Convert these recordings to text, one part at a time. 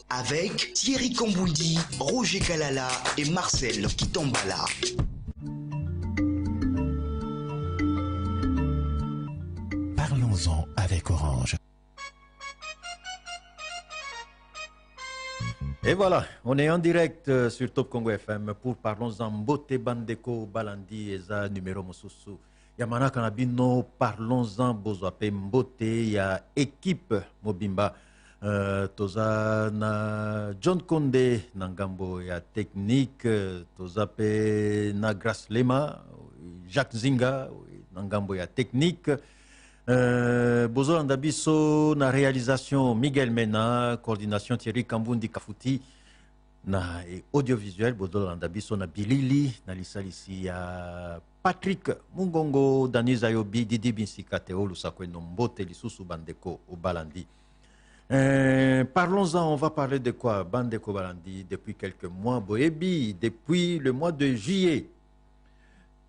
avec Thierry Kamboundi, Roger Kalala et Marcel Kitambala. Parlons-en avec Orange. Et voilà, on est en direct sur Top Congo FM pour Parlons-en Mbote Bandeko Balandi Eza numéro Mosusu. Yamana Kanabino Parlons-en Bozoape Mbote, il y a équipe Mobimba. Toza na John Konde Nangambo, il y a technique, Toza pe na Grace Lema, Jacques Zinga, Nangambo, il y a technique. Bozo Andabiso na réalisation Miguel Mena, coordination Thierry Kamboundi Kafuti na audiovisuel Bozo Andabiso na Bilili na lisalisi ya Patrick Mungongo, Dani Zayobi, Didi Binsika Théo Lusakwe Nombote Lisusu Bandeko Obalandi. Parlons-en, on va parler de quoi? Bandeko Balandi depuis quelques mois, Boebi, depuis le mois de juillet.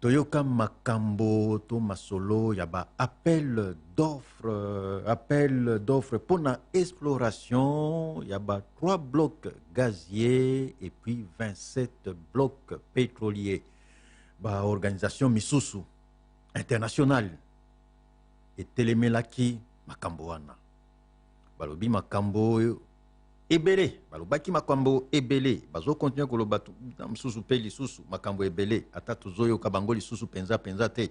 Toyoka Makambo, Thomas Solo, il y a appel d'offres pour la exploration. Il y a 3 blocs gaziers et puis 27 blocs pétroliers. Organisation Misusu internationale et Télémelaki Makamboana. Balobi Makambo Ebele, balobaki Makambo Ebele, bazo continuer ko lobatu msusu pe lisusu Makambo Ebele, atatu zoyo kabango lisusu penza te.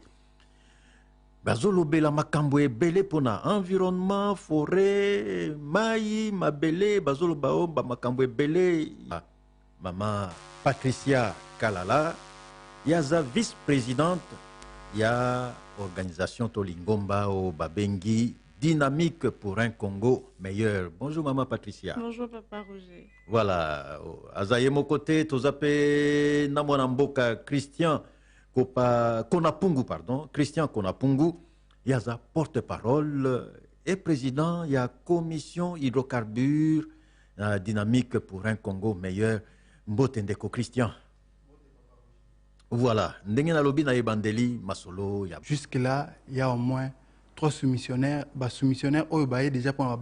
Bazo lobela Makambo Ebele pona environnement, forêt, mai, mabele, bazo lobao ba Makambo Ebele. Maman Patricia Kalala, yaza vice-présidente, ya organisation Tolingomba au Babengi. Dynamique pour un Congo meilleur. Bonjour Maman Patricia. Bonjour Papa Roger. Voilà. Azaye Mokote, Tozape Namwanamboka Christian Konapungu, pardon. Christian Konapungu. Yaza porte-parole et président. Il y a commission hydrocarbures, dynamique pour un Congo meilleur. Mbotendeko Christian. Voilà. Ndengena lobi na ebandeli masolo. Jusque-là, il y a au moins 3 soumissionnaires. Soumissionnaires, déjà pour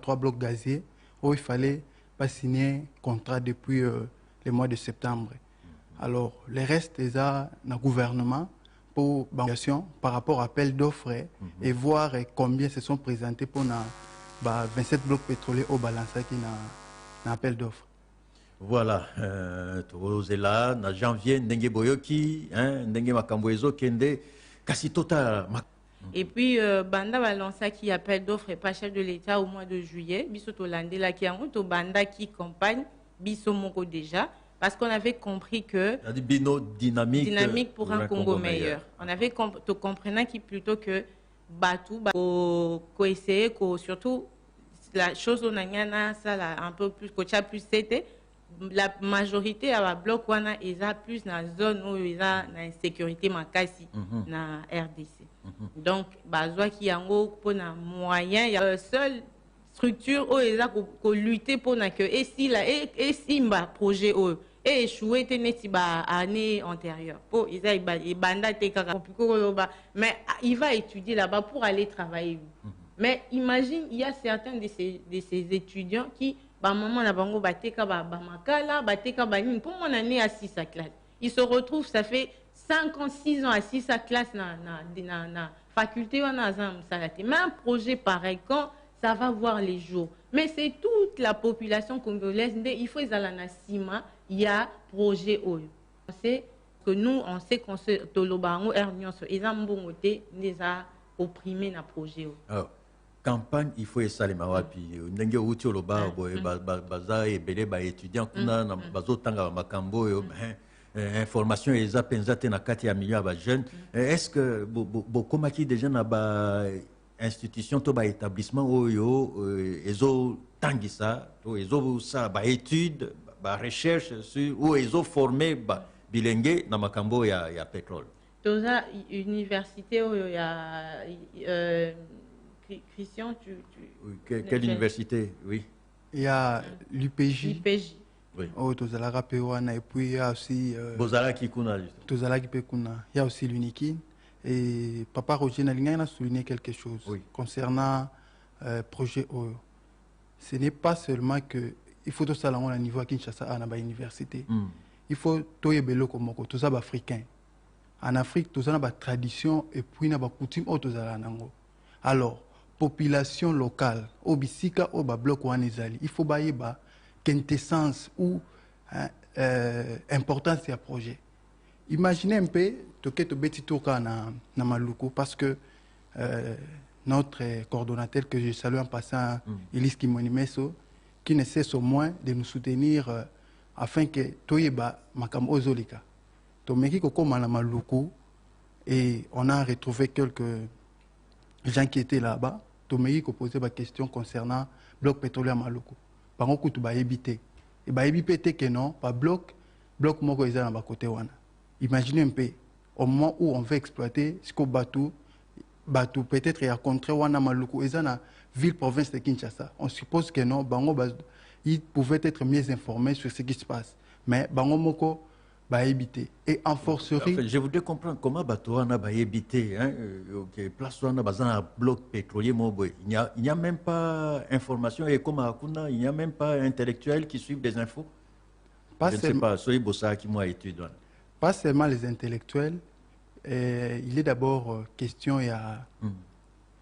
3 blocs gaziers, où il fallait pas signer contrat depuis le mois de septembre. Alors, les restes, ils ont le gouvernement pour par rapport à l'appel d'offres et voir combien se sont présentés pour 27 blocs pétroliers au balance qui n'a appel d'offres. Voilà, là, en janvier, Ndenge Boyoki, Ndenge Makamboezo, Kende, Kasi Total. Et puis, Banda Balança qui appelle d'offres et pas chef de l'État au mois de juillet. Biso Tolande là qui a un Banda qui campagne, Biso Moko déjà, parce qu'on avait compris que. Bino dynamique pour un Congo meilleur. On avait compris qui plutôt que Batou, qu'on essayer, surtout la chose on a ça là, un peu plus, plus c'était. La majorité à la bloc wana eza plus dans la zone où il y a l'insécurité makasi na RDC. Donc bazwa ki yango pour na moyen il y a seule structure où il y a ko lutter pour na que et si la et simba projet où et échoué teneti ba année antérieure pour il y a banda te kaka mais il va étudier là-bas pour aller travailler. Mais imagine il y a certains de ces étudiants qui maman na bango bateka makala bateka banine pour mon année à 6 à classe. Il se retrouve ça fait 56 ans à 6 à classe na faculté on a salate. Mais un projet pareil quand ça va voir les jours. Mais c'est toute la population congolaise il faut aller na sima il y a projet oyo. On sait que nous on sait qu'on se tolobango ernion so ezambongote les a opprimé na projet oyo. Campagne, il faut essayer mawapi. Ndenge uti oloba baza ebele ba étudiant kuna na bazotanga makambo yo information eza penza te na kati ya milieu ba jeune. Est-ce que bokomaki déjà na ba institution to ba établissement oyo ezo tangisa to ezo sa ba étude ba recherche sur ou ezo formé ba bilenge na makambo ya pétrole. Toza université oyo ya Christian, Oui, quelle université? Oui. Il y a l'UPJ. l'UPJ. Oui. Oh, Tozalaka Pewana. Et puis il y a aussi. Bozala Kikuna. Tozalaki Pekuna. Il y a aussi l'Unikin. Et Papa Roger Nalinga a souligné quelque chose concernant projet OE. Ce n'est pas seulement qu'il il faut tout ça au niveau à Kinshasa à la université. Il faut tout y bello comme tout ça africain. En Afrique, tout ça a tradition et puis a coutume tout ça nango. Alors, population locale, au bisika au bloc ou il faut bailler ba quintessence ou importance du projet. Imaginez un peu que tu beti toka na Maluku parce que notre coordonnateur que je salue en passant, Elise Kimonimeso, qui ne cesse au moins de nous soutenir afin que Toyeba Makam Ozolika. Tomeki Kokoma na Maluku et on a retrouvé quelques gens qui étaient là-bas. Tomeki ko posé des questions concernant bloc pétrolier à Maluku. Par contre, tu vas éviter. Et bah éviter que non, pas bloc moko ezana ba côté wana. Imaginez un peu au moment où on veut exploiter ce qu'on bateau peut-être il y a contre wana Maluku ezana ville province de Kinshasa. On suppose que non, bango ils pouvaient être mieux informés sur ce qui se passe. Mais bango moko va éviter. Et en forcerie. En fait, je voudrais comprendre comment Batouana va éviter. Place Ouana un bloc pétrolier. Il n'y a même pas information. Et comme à Akuna, il n'y a même pas intellectuels qui suivent des infos. Je ne sais pas. Soyez Bossa qui m'a étudié. Pas seulement les intellectuels. Il est d'abord question,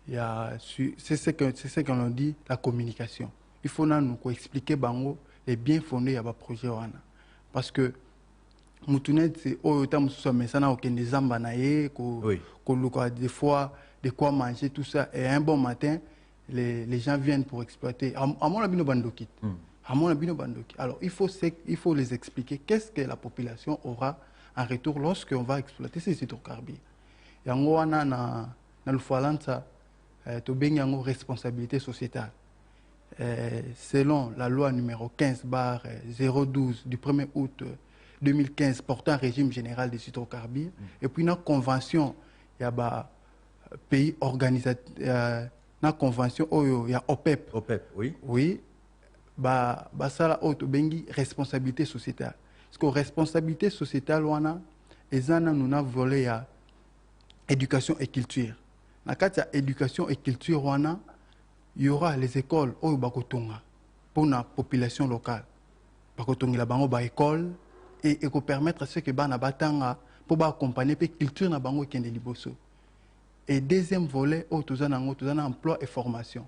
c'est ce qu'on dit, la communication. Il faut nous expliquer bango les bien fondés à projet Ouana. Parce que Moutunet, c'est autant mais ça n'a aucun des ambanaye, des fois, de quoi manger, tout ça. Et un bon matin, les gens viennent pour exploiter. À mon avis, bandokit. Alors, il faut les expliquer qu'est-ce que la population aura en retour lorsqu'on va exploiter ces hydrocarbures. Et en gros, dans le Falanta, tu as une responsabilité sociétale. Selon la loi numéro 15/012 du 1er août 2015 portant un régime général des hydrocarbures, et puis notre convention, il y a pays organisateur, notre convention, il y a OPEP. OPEP, oui. Oui, ça la haute responsabilité sociétale. Parce que responsabilité sociétale, nous avons volé à éducation et culture. Dans le cadre de l'éducation et culture, il y aura les écoles pour la population locale. Il y a des écoles et pour permettre à ceux qui pour accompagner la culture na bango qui est liboso. Et deuxième volet, nous avons emploi et formation.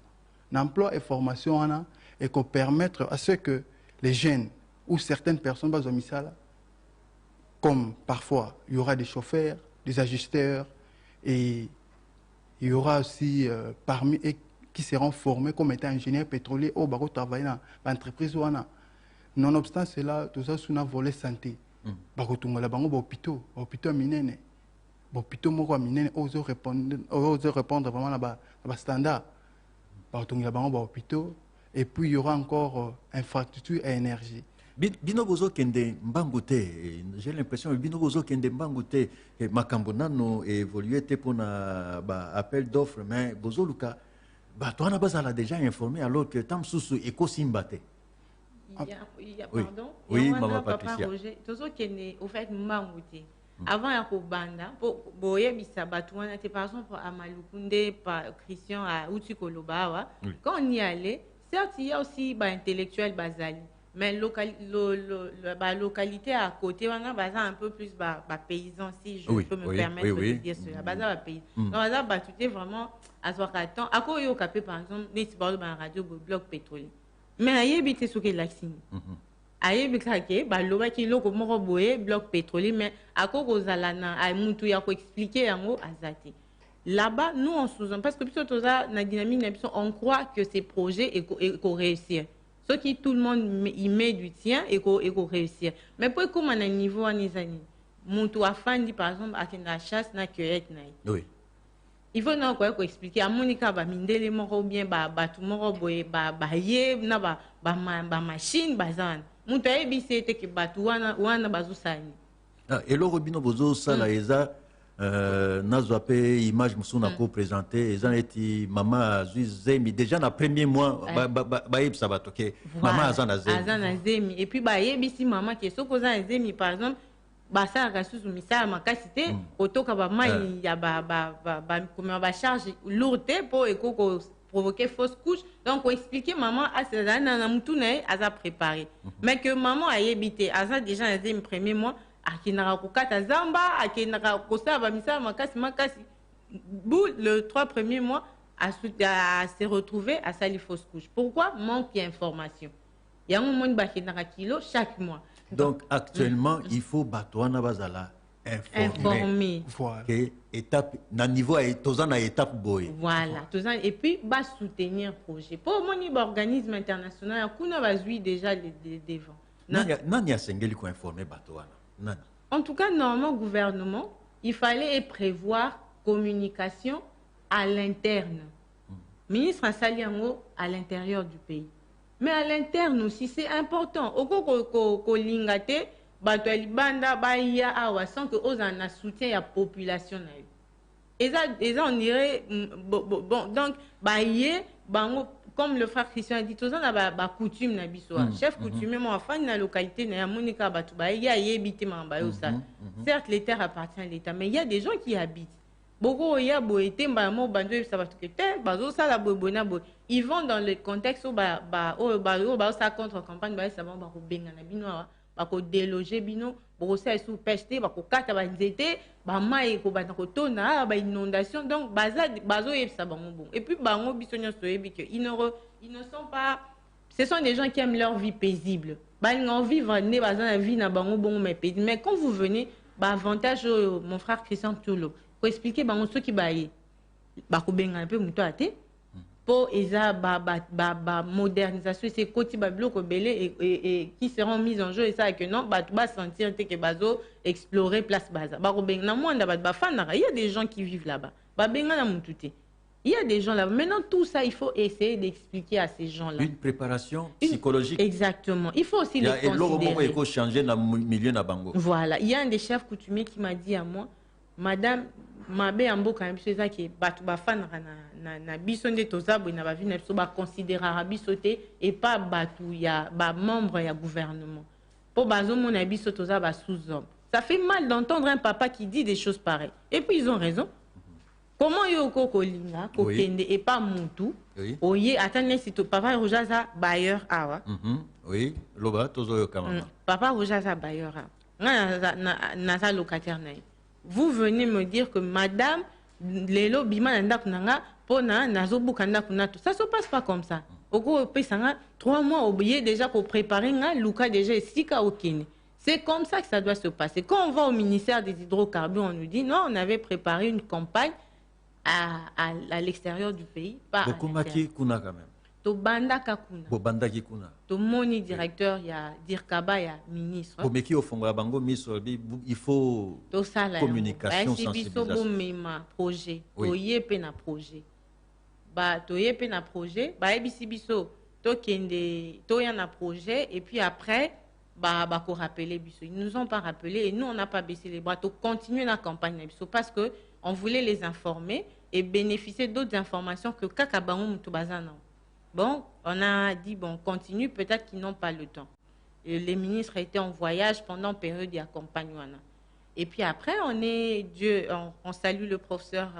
L'emploi et formation et pour permettre à ceux que les jeunes ou certaines personnes comme parfois il y aura des chauffeurs, des ajusteurs et il y aura aussi parmi eux qui seront formés comme étant ingénieurs pétroliers ou qui travailler dans l'entreprise. Nonobstant cela, tout ça sous un volet santé. Bakotunga la bango hôpitaux minene. Hôpitaux moko minene oser répondre vraiment là-bas standard. Bakotunga la bango hôpitaux et puis il y aura encore infrastructure et énergie. Bino bozo kende mbangute, j'ai l'impression que bino bozo kende mbangute makambo nano évolué pour na appel d'offres mais bozo luka toi na bazala déjà informé alors que tam susu ekosimbate. Pardon. Oui, maman Patricia. Au fait, avant la Kobanda, pour boyer Bissabatouana, par exemple à Malukunde, par Christian à Utikolobawa, quand on y allait, certes, il y a aussi intellectuel Bazali, mais la localité à côté, on a un peu plus paysan, si je peux me permettre de dire cela. Baza paysan. Donc, Baza battu vraiment à 60 ans. À quoi il y a par exemple, des radio bloc pétrolier. Mais ayebi te soki laksini. Ayebi kake ba loba ki loko moko boye bloc pétrolier mais akoko zalana ay mutu ya ko expliquer yango azati. Là-bas nous on sous parce que plutôt toza na dynamique na biso on croit que ces projets éco réussir. Ce qui tout le monde y met du tien éco réussir. Mais pour comment na niveau anizani mutu afandi par exemple akenda chasse na cueillette na. Oui. Il faut nous expliquer à Monica mindele moko bien batu moko boye ye na machine bazan mutu ayebi c'était que batu wana bazusani et le robino bozo sala eza nazwa pe image musuna ko présenter eza eti mama zemi déjà na premier mois yeb sabato ke mama azana zemi et puis yebi si mama ke soko za zemi par exemple ça rasusu misala makasi te otoka mai ya comme charge lourde pour ekoko provoquer fausse couche. Donc, on expliquait maman à ses années, elle a préparé. Mais que maman a évité, elle a déjà les premiers mois, le 3 premiers mois, à se retrouver à sa fausse couche. Pourquoi? Manque d'information. Il y a un moment de chaque mois. Donc, actuellement, il faut Batouana Bazala informer. Voilà. Que étape, na niveau à étape boy. Voilà. Et puis, soutenir le projet. Pour mon organisme international, on a déjà devant. Nani a sengeli ko informer Batouana. En tout cas, normalement, gouvernement, il fallait prévoir communication à l'interne. Ministre a sali à l'intérieur du pays. Mais à l'interne aussi, c'est important. Au ko lingate, bato libanda ba ya awa sans que aux en soutien la population. Et ça on dirait bon donc ba yé bango comme le frère Christian a dit tous on a ba coutume na biso. Chef coutumier moi fan na localité na Monica batu ba ya yebité mamba yo ça. Certes les terres appartiennent à l'État mais il y a des gens qui habitent. Beaucoup il y a beau été mbamo bando ça va tout que terre bazo ça la bobona bo ils vont dans le contexte où ça contre campagne ba ça va ba ko benga na bino ba ko déloger bino bo ça sous pêcher ba ko kata ba nzete ba mai ko ba ko tona ba inondation donc bazo et ça bon et puis bango bisonyo so ebi que ils ne sont pas, ce sont des gens qui aiment leur vie paisible ba ils ont vivre né ba na vie na bango bon mais paisible mais quand vous venez ba avantage mon frère Christian Toulo pour expliquer bango ceux qui ba ko benga un peu muto até pour esa ba modernisation c'est côté ba bloc belé et qui seront mis en jeu et ça que non ba sentir que bazo explorer place baza ba ko benga na mwanda ba fana il y a des gens qui vivent là-bas ba benga na mututé il y a des gens là maintenant tout ça il faut essayer d'expliquer à ces gens là une préparation psychologique exactement il faut aussi les considérer il faut changer dans milieu na bango voilà il y a un des chefs coutumiers qui m'a dit à moi madame mabe amboka na biso ezaki bato bafanaka na biso nde tozabwe na bavi na biso baconsidérera biso te et pas bato ya bamembre ya gouvernement mpo bazomona biso toza basous-homme. Ça fait mal d'entendre un papa qui dit des choses pareilles et puis ils ont raison. Comment yo kokolinga kokende et pas mutu oye atane si to papa rojaza bailleur awa oui loba tozo yo kamama papa rojaza bailleur awa na locataire na vous venez me dire que madame lelo bima nda kunanga pona nazobuka nda kunato ça se passe pas comme ça oko pesanga 3 mois oublié déjà pour préparer nga luka déjà sika okene. C'est comme ça que ça doit se passer. Quand on va au ministère des hydrocarbures on nous dit non on avait préparé une campagne à l'extérieur du pays pas à l'intérieur. Kuna quand même to bandaka kuna bo bandaki kuna to moni directeur ya dirkaba ya ministre bo meki ofongola bango miso il faut to sala communication sensibilisation mema projet to yepe na projet ba to yepe na projet ba ebisi biso to kende to ya na projet et puis après ba ko rappeler biso ils nous ont pas rappelé et nous on n'a pas baissé les bras to continuer la campagne na biso parce que on voulait les informer et bénéficier d'autres informations que kaka bango mutu bazana. Bon, on a dit, bon, continue, peut-être qu'ils n'ont pas le temps. Et les ministres étaient en voyage pendant période d'accompagnement. Et puis après, on salue le professeur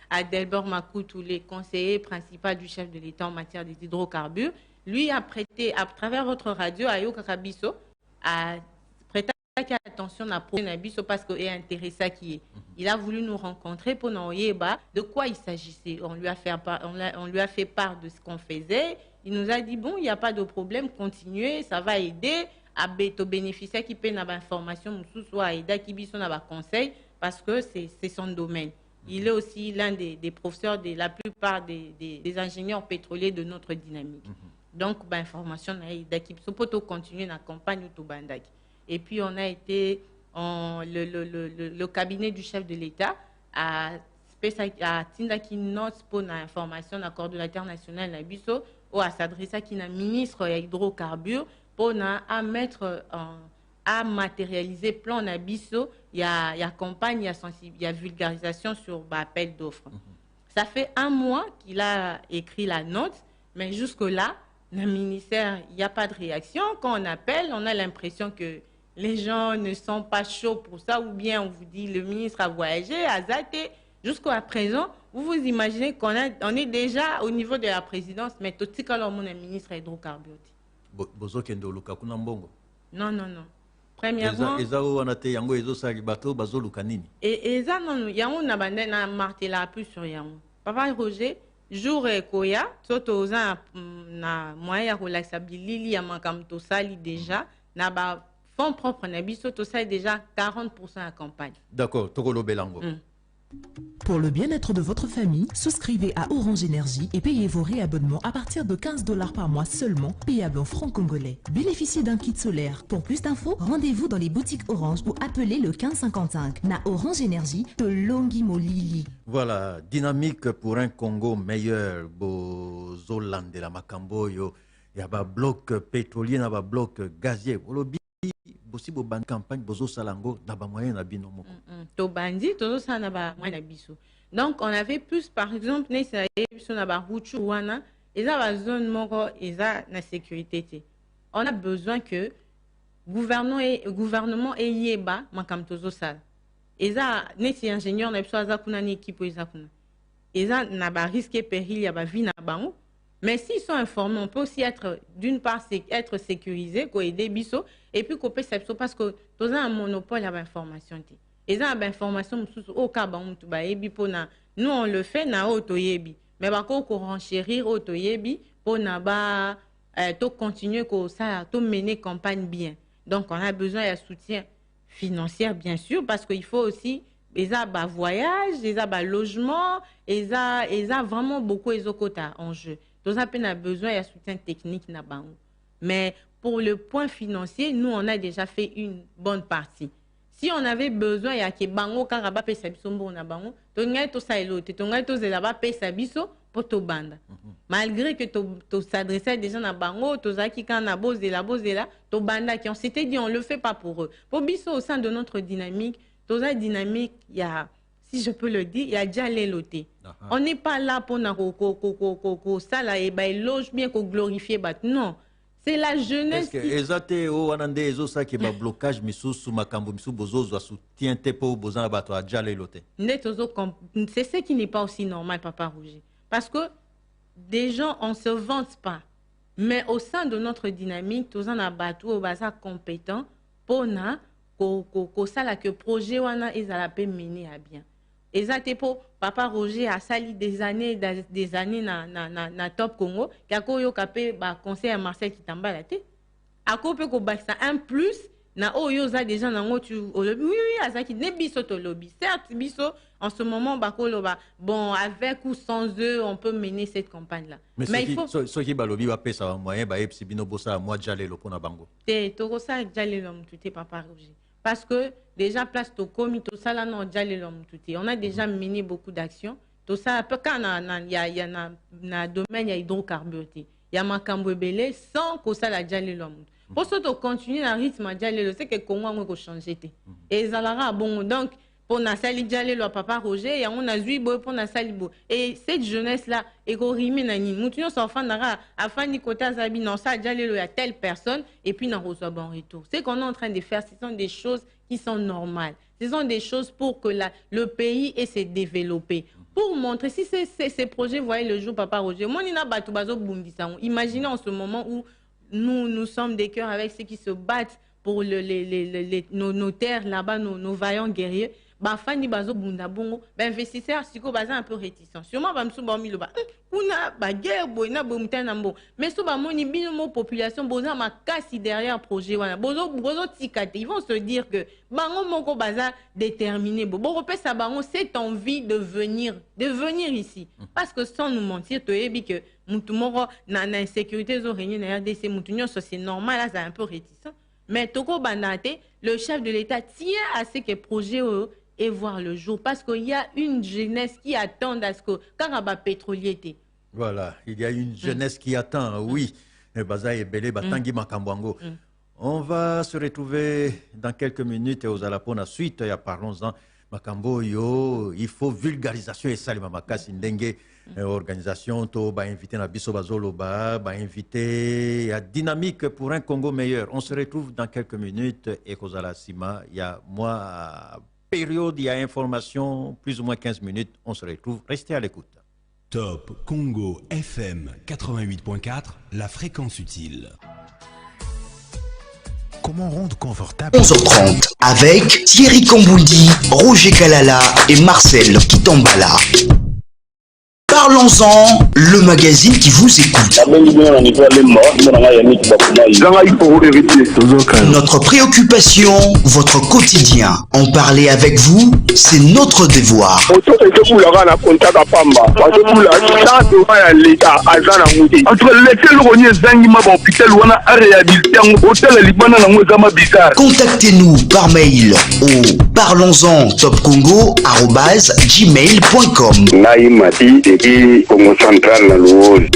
Adelbert Makoutou, les conseillers principaux du chef de l'État en matière des hydrocarbures. Lui a prêté, à travers votre radio, Ayo Kakabiso, a prêté attention à Nabiso parce qu'il est intéressé qui est. Il a voulu nous rencontrer pour nous dire de quoi il s'agissait. On lui a fait part de ce qu'on faisait. Il nous a dit, bon, il n'y a pas de problème, continuez, ça va aider à bénéficier qui paie l'information, soit aider qui bison à conseil, parce que c'est son domaine. Il est aussi l'un des professeurs de la plupart des ingénieurs pétroliers de notre dynamique. Donc, information, qui peut continuer la campagne au Bandaki. Et puis, on a été, le cabinet du chef de l'État a Tindaki note pour l'information de la coordonnateur national de Bisso ou à s'adresser à la ministre des hydrocarbures pour à matérialiser plan na Bisso. Il y a campagne, il y a vulgarisation sur l'appel d'offres. Ça fait 1 mois qu'il a écrit la note, mais jusque-là, le ministère, il n'y a pas de réaction. Quand on appelle, on a l'impression que les gens ne sont pas chauds pour ça, ou bien on vous dit le ministre a voyagé, a zaté, Jusqu'à présent, vous vous imaginez qu'on est déjà au niveau de la présidence, mais tout ce qu'on a ministre hydrocarbures. Non, non, non. Premièrement, et ça, non, yango na bande na martela plus sur yango. Papa Roger, jour koya, soto na moyen relaxabilité ya makam to sali déjà, na ba fonds propres na biso to sali déjà 40% à campagne. D'accord, tokolo belango. Pour le bien-être de votre famille, souscrivez à Orange Énergie et payez vos réabonnements à partir de 15 $ par mois seulement, payable en francs congolais. Bénéficiez d'un kit solaire. Pour plus d'infos, rendez-vous dans les boutiques Orange ou appelez le 1555. Na Orange Énergie, de Longi Molili. Voilà, dynamique pour un Congo meilleur. Bozoland de la Makamboyo. Il y a un bloc pétrolier, il y a un bloc gazier. Aussi bo ban campagne bozo salango na ba moyen na bino moko to bandi to ça na ba moyen na biso. Donc on avait plus par exemple ne ça biso na ba huchu wana eza ba zone moko eza na sécurité. On a besoin que gouvernement eyeba makam tozo sala. Eza ne si ingénieur na biso aza kuna ni équipe eza kuna. Eza na ba risque péril ya ba vie na bango. Mais s'ils sont informés, on peut aussi être, d'une part, être sécurisé, aider biso, et puis qu'on peut s'absorber parce que tous un monopole à l'information. Et ça, l'information, au cas nous on le fait, na auto yebi. Mais bah qu'on renchérir auto yebi pour na ba to continuer que ça, to mener campagne bien. Donc on a besoin de soutien financier bien sûr parce qu'il faut aussi ils ont voyage, ils ont logement, ils ont vraiment beaucoup de quotas en jeu. Tous a besoin de soutien technique. Mais pour le point financier, nous, on a déjà fait une bonne partie. Si on avait besoin, il y a que bango karaba pe sabiso mbona bango, to ngai to sailote, to ngai to zelaba pe sabiso pour to banda. Malgré que to s'adressait déjà na bango, to zaki kan na bozela, to banda qui on s'était dit on le fait pas pour eux. Pour biso au sein de notre dynamique, to za dynamique, il y a si je peux le dire, il y a déjà les lotés. On n'est pas là pour ça là et ben loge bien qu'on glorifie non. C'est la jeunesse qui ezate o anande ezo ça qui ba blocage misusu makambo misu bozozo soutien te po bozana bato a déjà les lotés. C'est ce qui n'est pas aussi normal Papa Rouge. Parce que des gens on se vante pas. Mais au sein de notre dynamique, tous en a bateau au bazar compétent pour na ko ça là que projet wana ils a la mener à bien. Et ça, Papa Roger a sali des années na Top Congo, qui a eu le conseil à Marcel Kitamba la tête. A copé ko ça un plus, na oyo za déjà na ngotu lobby. Oui, azaki ne biso to lobby. Certes, biso en ce moment bon avec ou sans eux, on peut mener cette campagne là. Mais il faut ceux qui ba lobby va payer ça moyen ba epsi bino bossa moi jalé lo pona bango. To ça jalé lo mtuté Papa Roger. Parce que déjà, place to komi, tout ça là, non, déjà on a déjà mené beaucoup d'actions. Tout ça, quand il y a un domaine, il y a hydrocarbures. Il y a Makambo Belé sans que ça la déjà l'homme. Pour ça, to continuer à rythme déjà c'est que Congo a changé. Et ça là, bon, donc, pour na sali déjà le Papa Roger, et on a zui boy pour na sali bo. Et cette jeunesse là, et qu'on rime nani, moutinho s'enfant nara, afin ni kota zabi, non, ça déjà le à telle personne, et puis n'a reçoit bon retour. C'est qu'on est en train de faire, ce sont des choses qui sont normales. Ce sont des choses pour que le pays ait se développer. Pour montrer, si ces projets voyaient le jour, Papa Roger, moi, il n'a pas tout bazo bundisang. Imaginez en ce moment où nous sommes des cœurs avec ceux qui se battent pour nos terres là-bas, nos vaillants guerriers. Bah, fani bazo bunda bongo, bah, investisseurs, siko baza un peu réticents. Sûrement, bah, m'sou ba milo ba, kuna, ba, guerre, boina, bomuten, nambo. Mais sou ba, moni, binomo, population, boza, ma casse derrière projet, wana. Bozo tikate. Ils vont se dire que, bango, moko, baza, déterminé, bo. Bon, repère ça, bango, cette envie de venir ici. Parce que sans nous mentir, tu es que, moutumoro, na insécurité, zo régné, na RDC, moutunyo, ça, c'est normal, là, c'est un peu réticent. Mais Toko Banate, le chef de l'État, tient à ce que projet, et voir le jour. Parce qu'il y a une jeunesse qui attend à ce que Karaba pétrolier était. Voilà, il y a une jeunesse qui attend, oui. On va se retrouver dans quelques minutes et aux Alapona suite, parlons-en. Makambo yo, il faut vulgarisation et salima makasi ndenge organisation to ba inviter na biso bazolo ba inviter à dynamique pour un Congo meilleur. On se retrouve dans quelques minutes et Kozala Sima, il y a moi période, il y a information, plus ou moins 15 minutes. On se retrouve. Restez à l'écoute. Top Congo FM 88.4, la fréquence utile. Comment rendre confortable 11h30 avec Thierry Kombundi, Roger Kalala et Marcel Kitambala. Parlons-en, le magazine qui vous écoute. Notre préoccupation, votre quotidien. En parler avec vous, c'est notre devoir. Contactez-nous par mail au parlonsen@gmail.com. Congo Central na Louose.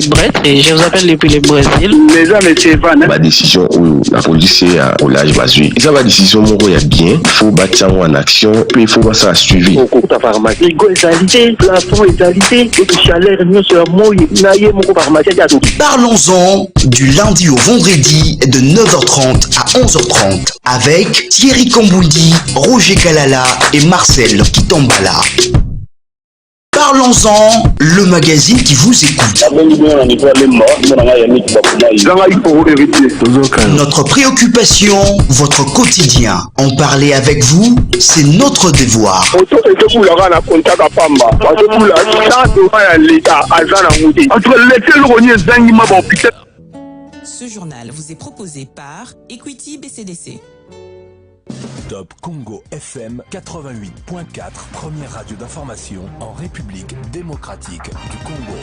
Brett et je vous appelle depuis le Brésil. Les gens de Sévan. Ma décision où la police est au l'âge basé. Ça va décision mon il y a bien. Il faut battre en action. Puis il faut pas ça suivi. Au cours de la pharmacie. Ego égalité, plafond égalité, et de chaleur union sur moi naïe mon pharmacie. Parlons-en du lundi au vendredi de 9h30 à 11h30 avec Thierry Kombundi, Roger Kalala et Marcel Kitambala. Parlons-en, le magazine qui vous écoute. Notre préoccupation, votre quotidien. En parler avec vous, c'est notre devoir. Ce journal vous est proposé par Equity BCDC. Top Congo FM 88.4, première radio d'information en République démocratique du Congo.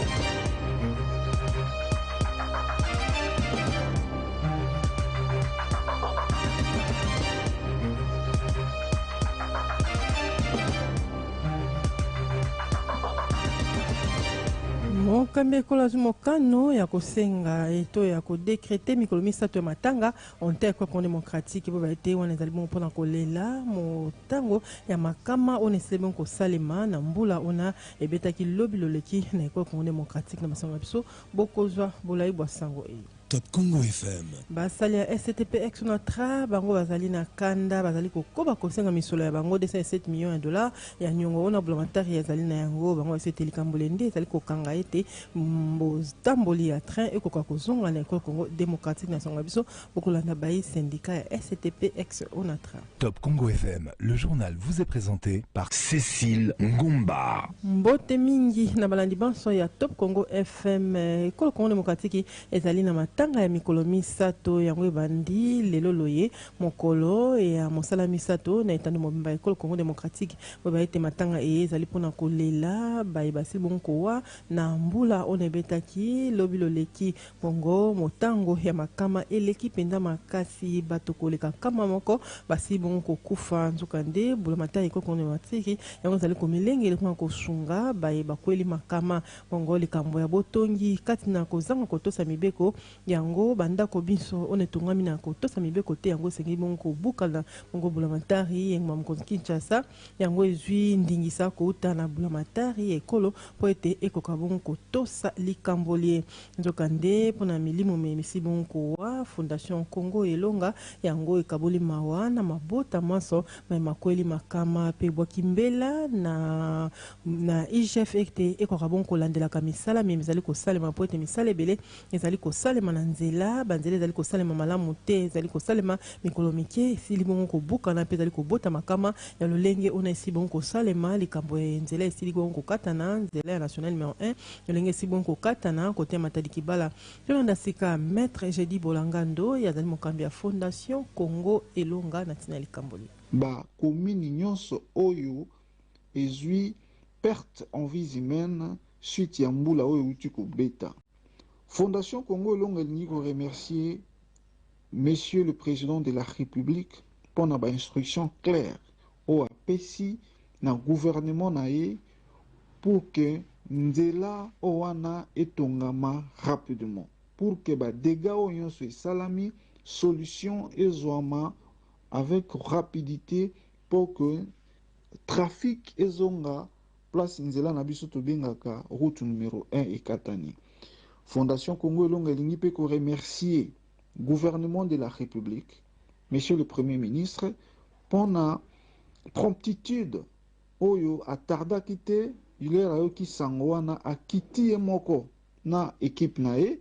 mokambi kola mokano ya kosenga eto ya kodécréter mikolo misato ya matanga en terre kwa démocratique bo baite wana ezali bon mpona kolela motango ya makama on eselemi kosalema na mbula ona ebetaki lobi loleki na ekolo kongo démocratique na masango ya biso bokozwa bolai bwa sango e Top Congo FM. basali ya STPX Onatra bango bazali na kanda bazali kokoba kosenga misolo ya bango 207 millions de dollars ya nyongo ona bulamatari yazali na yango bango eseteli kambolende ezali kokanga ete mbotamboli ya train ekoka kozonga na ekolo Congo démocratique na sango biso bokolanda bayi syndicat ya STPX Onatra. Top Congo FM, le journal vous est présenté par Cécile Ngumba. Mbote mingi na balandi banso ya Top Congo FM ekolo Congo démocratique ezali na tanga ya mikolo misato yango ebandi lelo loye mokolo ya mosala misato na etando mobimba ekolo Congo démocratique boba ete matanga ezali pona kolela bayebasi bonkowa na mbula on ebetaki lobi loleki bongo motango ya makama eleki penda makasi bato koleka kama moko basi bonko kufa nzuka nde bula matanga ekolo Congo démocratique yango ezali komilengele pona kosunga bayeba kweli makama bongo likambo ya botongi kati na kozanga kotosa mibeko yango bandako biso on etongami na kotosa mibeko te yango sengi bonko bukala bongo bulamatari yengo mokonzi Kinshasa yango ezwi ndingisa kouta na bulamatari ekolo po ete ekoka bonko tosa likambolie nzokande pona milimo memisi bonko wa Fondation Congo Elonga yango ekaboli mawa na mabota maso makweli makama pe bwakimbela na IGF ete ekoka bonko landela kamisala memizali ko salema po ete misale bele ezali ko salema na nzela banzela ezali kosalema malamu te ezali kosalema mikolo mike esili bongo kobuka na mpe ezali kobota makama ya lolenge ona esili bongo kosalema likambo ya nzela esili bongo kokatana nzela ya national numéro 1 lolenge esili bongo kokatana kote ya Matadi Kibala tolanda sika maître Jedi Bolangando yazali mokambi ya Fondation Congo Elonga na tina likamboli ba komini nyonso oyo ezwi perte en vies humaines suite ya mbula oyo uti kobeta. Fondation Congo Elonga elingi remercier Monsieur le Président de la République pour une instruction claire au APC na gouvernement nae pour que nzela owana etongama rapidement pour que ba dégâts oyo so salami solution ezwama avec rapidité pour que trafic ezonga place nzela na biso to bengaka route numéro 1 et Katani. Fondation Congo Elonga elingi pe ko remercier gouvernement de la République, Monsieur le Premier ministre, pour promptitude oyo atardaki te Hilaire ayoki sango wana akiti ye moko na équipe na ye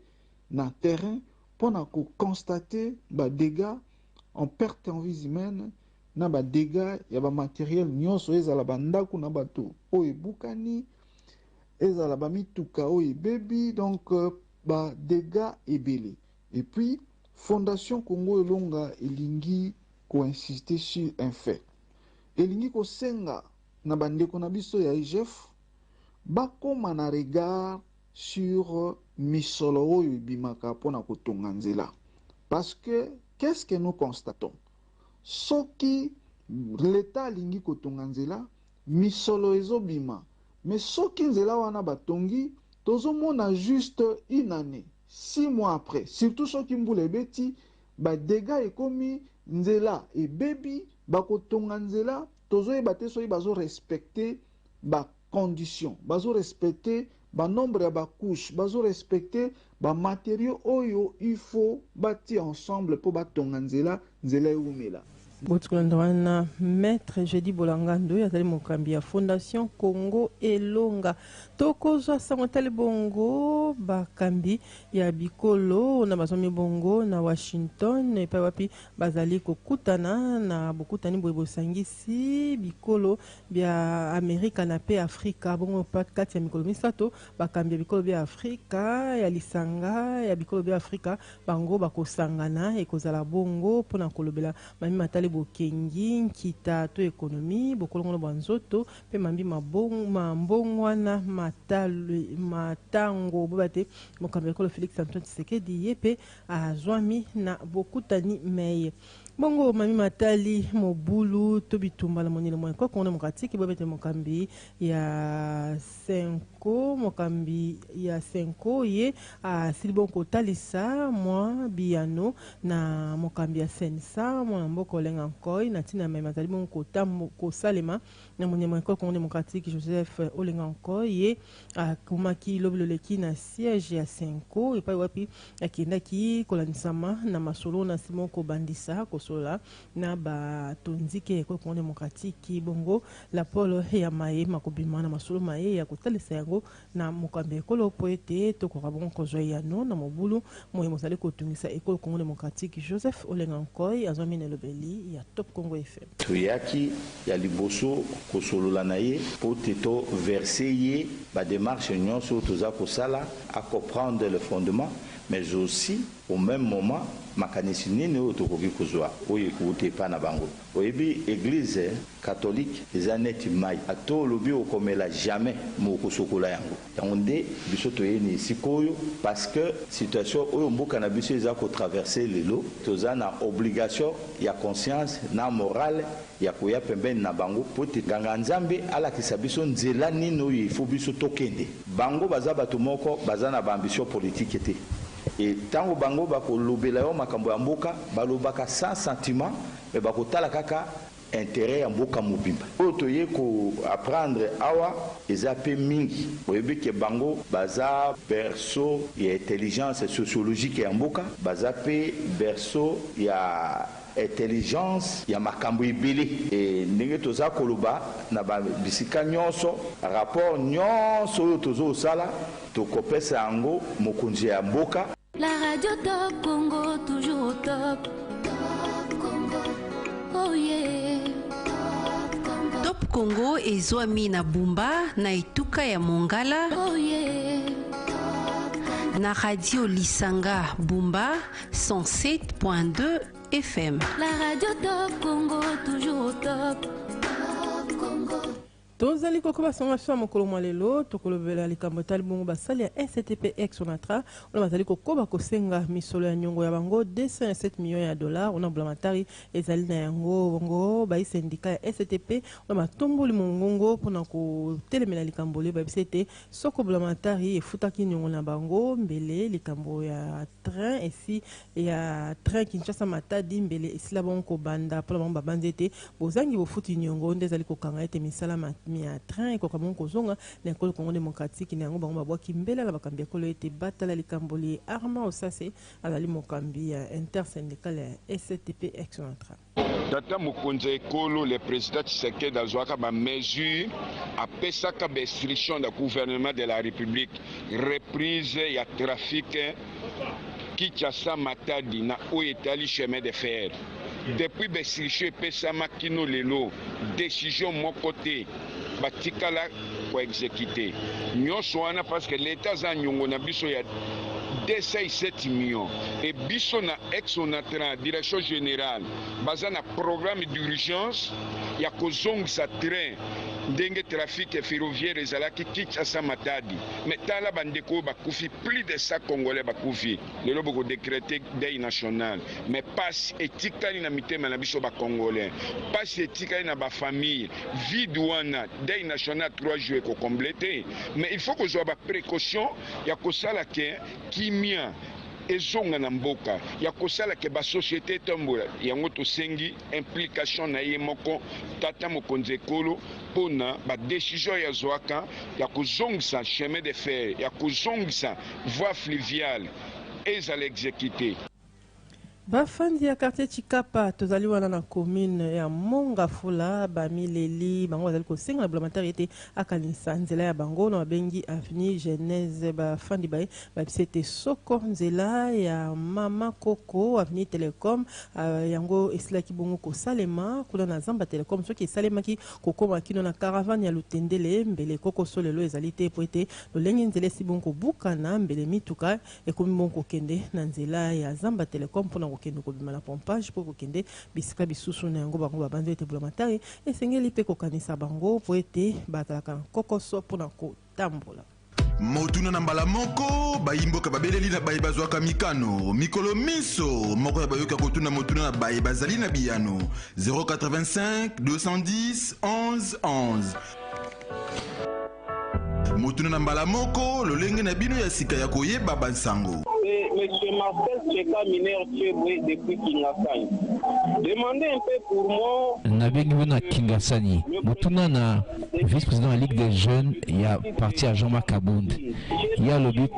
na terrain mpona koconstate badégâts en perte en vies humaines na badégâts ya bamateriel nyonso ezala bandako na bato oyo ebukani ezala bamituka oyo ebebi donc badégâts ebele. Et puis Fondation Congo Elonga elingi koinsister sur un fait, elingi kosenga na bandeko na biso ya IGF bakoma na regard sur misolo oyo ebimaka mpona kotonga nzela. Parce que qu'est-ce que nous constatons? Soki l'État alingi kotonga nzela misolo ezobima, mais soki nzela wana batongi tozomona juste une année, 6 mois après, surtout soki mbula ebeti badégâts ekomi nzela ebebi bakotonga nzela tozoyeba te soki bazorespecte bacondition, bazorespecte banombre ya bakouche, bazorespecte bamatériaux oyo il faut bâtir ensemble mpo batonga nzela eumela. Botukulanda wana maître Jeudi Bolangando yazali mokambi ya Fondation Congo Elonga tokozwa sangotali bongo bakambi ya bikolo na bazomi bongo na Washington epa wapi bazali kokutana na bokutani boye bosangisi bikolo bya Amerika na pe Afrika bongo kati ya mikolo misato bakambi ya bikolo bya Afrika ya lisanga ya bikolo bya Afrika bango bakosangana ekozala bongo pona kolobela mami matali bokengi nkita to ekonomi bokolongo banzoto pe mambi mambongwana matango bobate mokambi ekolo Félix Antoine Tshisekedi yepe azwami na bokutani meye bongo mami matali mobulu to bitumba la monile mo ko kono mokatiki bobete mokambi ya 5 mokambi ya 5 ye silibon kotalisa mwa biano na mokambi ya sensa mwana mboko lenga nkoi na tina mami matali bongo kotambo kosalema na monile mo ko kono mokatiki Joseph olenga nkoi ye akumaki lobilo leki na siège ya 5 epai wapi akendaki kolanisama na masolo na simoko bandisa sola na ba tonzike ko Congo démocratique bongo la polo ya maye makobima na masolo maye ya kotalisa yango na mokambi ekolo poete to ko rabon ko zoya no na mobulu moye mosali ko tungisa ekolo Congo démocratique Joseph Olenga Nkoi azomine lobeli ya Top Congo FM tuyaki ya liboso ko solola na ye poteto verser ba démarche nyonso toza ko sala à comprendre le fondement mais aussi au même moment makanisi nini oyo tokoki kozwa oyo ekuti epa na bango oyebi église catholique eza neti mai ato olobi okomela jamais mokosokola yango nde biso toyeni esika oyo parce que situation oyo mboka na biso eza kotraverse lelo toza na obligation ya conscience na morale ya koya pembeni na bango po te nganga nzambe alakisa biso nzela nini oyo ifo biso tokende bango baza bato moko baza na baambition politique te et tango bango bakolobela yo makambo ya mboka balobaka sans sentiment mais bakotala kaka intérêt ya mboka mobimba oyo toye ko apprendre awa eza pe mingi oyebi ke bango baza berceau ya intelligence sociologique ya mboka baza pe berceau ya intelligence ya makambo ebele e ndenge toza koloba na bisika nyonso rapport nyonso oyo tozosala tokopesa yango mokonzi ya mboka. La radio Top Congo, toujours au top. Top Congo, oh yeah. Top Congo ezwami na Bumba na etuka ya Mongala. Oh yeah. Na radio Lisanga Bumba 107.2 FM. La radio Top Congo, toujours au top. Top Congo. tozali kokoba songa so mokolo mwalelo tokolobela likambo tali bongo basali ya STP Exonatra ona bazali kokoba kosenga misolo ya nyongo ya bango 207 millions ya dollars ona blamatari ezali na yango bongo ba syndicat ya STP ona matomboli mongongo pona ko telemela likambo le ba bisete soko blamatari efutaki nyongo na bango mbele likambo ya train esi ya train Kinshasa Matadi mbele esila bongo banda pona bango babanzete bozangi bofuti nyongo ndezali kokanga ete misala mi ya train ekoka mon kozonga na ekolo Congo démocratique na yango bango babwaki mbela na bakambi ekolo ete batala likamboli Armand Osase azali mokambi ya intersyndical ya STP Exonatra. Tata Mokonza ekolo le président Tshisekedi azwaka ba mesure apesaka ba instruction da gouvernement de la République reprise ya trafic Kinshasa Matadi na oetali chemin de fer. Depuis ba instruction pesama kino lelo décision mon côté batikala ko exécuter. Nyonso wana parce que l'état za nyongo na biso ya 207 millions et biso na Exonatra direction générale baza na programme d'urgence ya kozongisa train ndenge trafic ferroviaire ezalaki Kinshasa Matadi mais tala bandeko bakufi plus de 100 Congolais bakufi lelo boko décréter deuil national mais passe etikali na mitema na biso ba Congolais passe etikali na ba famille vide wana deuil national 3 jours ko compléter mais il faut que zo ba précaution ya kosala ke kimia ezonga na mboka ya kosala ke ba société tombola yango tosengi implication na ye moko tata mokonzi ekolo pona ba décision ya zwaka ya kozongisa chemin de fer ya kozongisa voie fluviale ezala exécuter. Bafandi ya quartier Chikapa tozali wana na commune ya Mongafula bamileli bango bazali kosenga na bulamatari ete akanisa nzela ya bango na bengi avenue Genèse bafandi baye babisete soko nzela ya Mama Koko avenue Telecom yango esilaki bongo kosalema kuna na Zamba Telecom soki esalemaki kokoma kino na caravane ya Lutendele mbele Koko solelo ezali te po ete lolenge nzela si bongo bukana mbele mituka ekomi bongo kende na nzela ya Zamba Telecom pona kende ko bimala pompage pour kende bisika bisusu na yango bango babandi ete bulamatari esengeli pe kokanisa bango po ete batalaka kokoso pona ko tambola. Motuna na mbala moko bayimboka babeleli na bayi bazwaka mikano mikolo miso moko ya bayoka kotuna motuna na bayi bazali na biyano 085 210 11 11 motuna na mbala moko lolenge na bino ya sika ya koyeba bansango. Monsieur Marcel Cheka mineur Thieboué depuis Kingasani. Demandez un peu pour moi. Nabengi wana Kingasani. Motuna na vice-président de la Ligue des Jeunes, il y a parti à Jean-Marc Kabound. Il y a le but,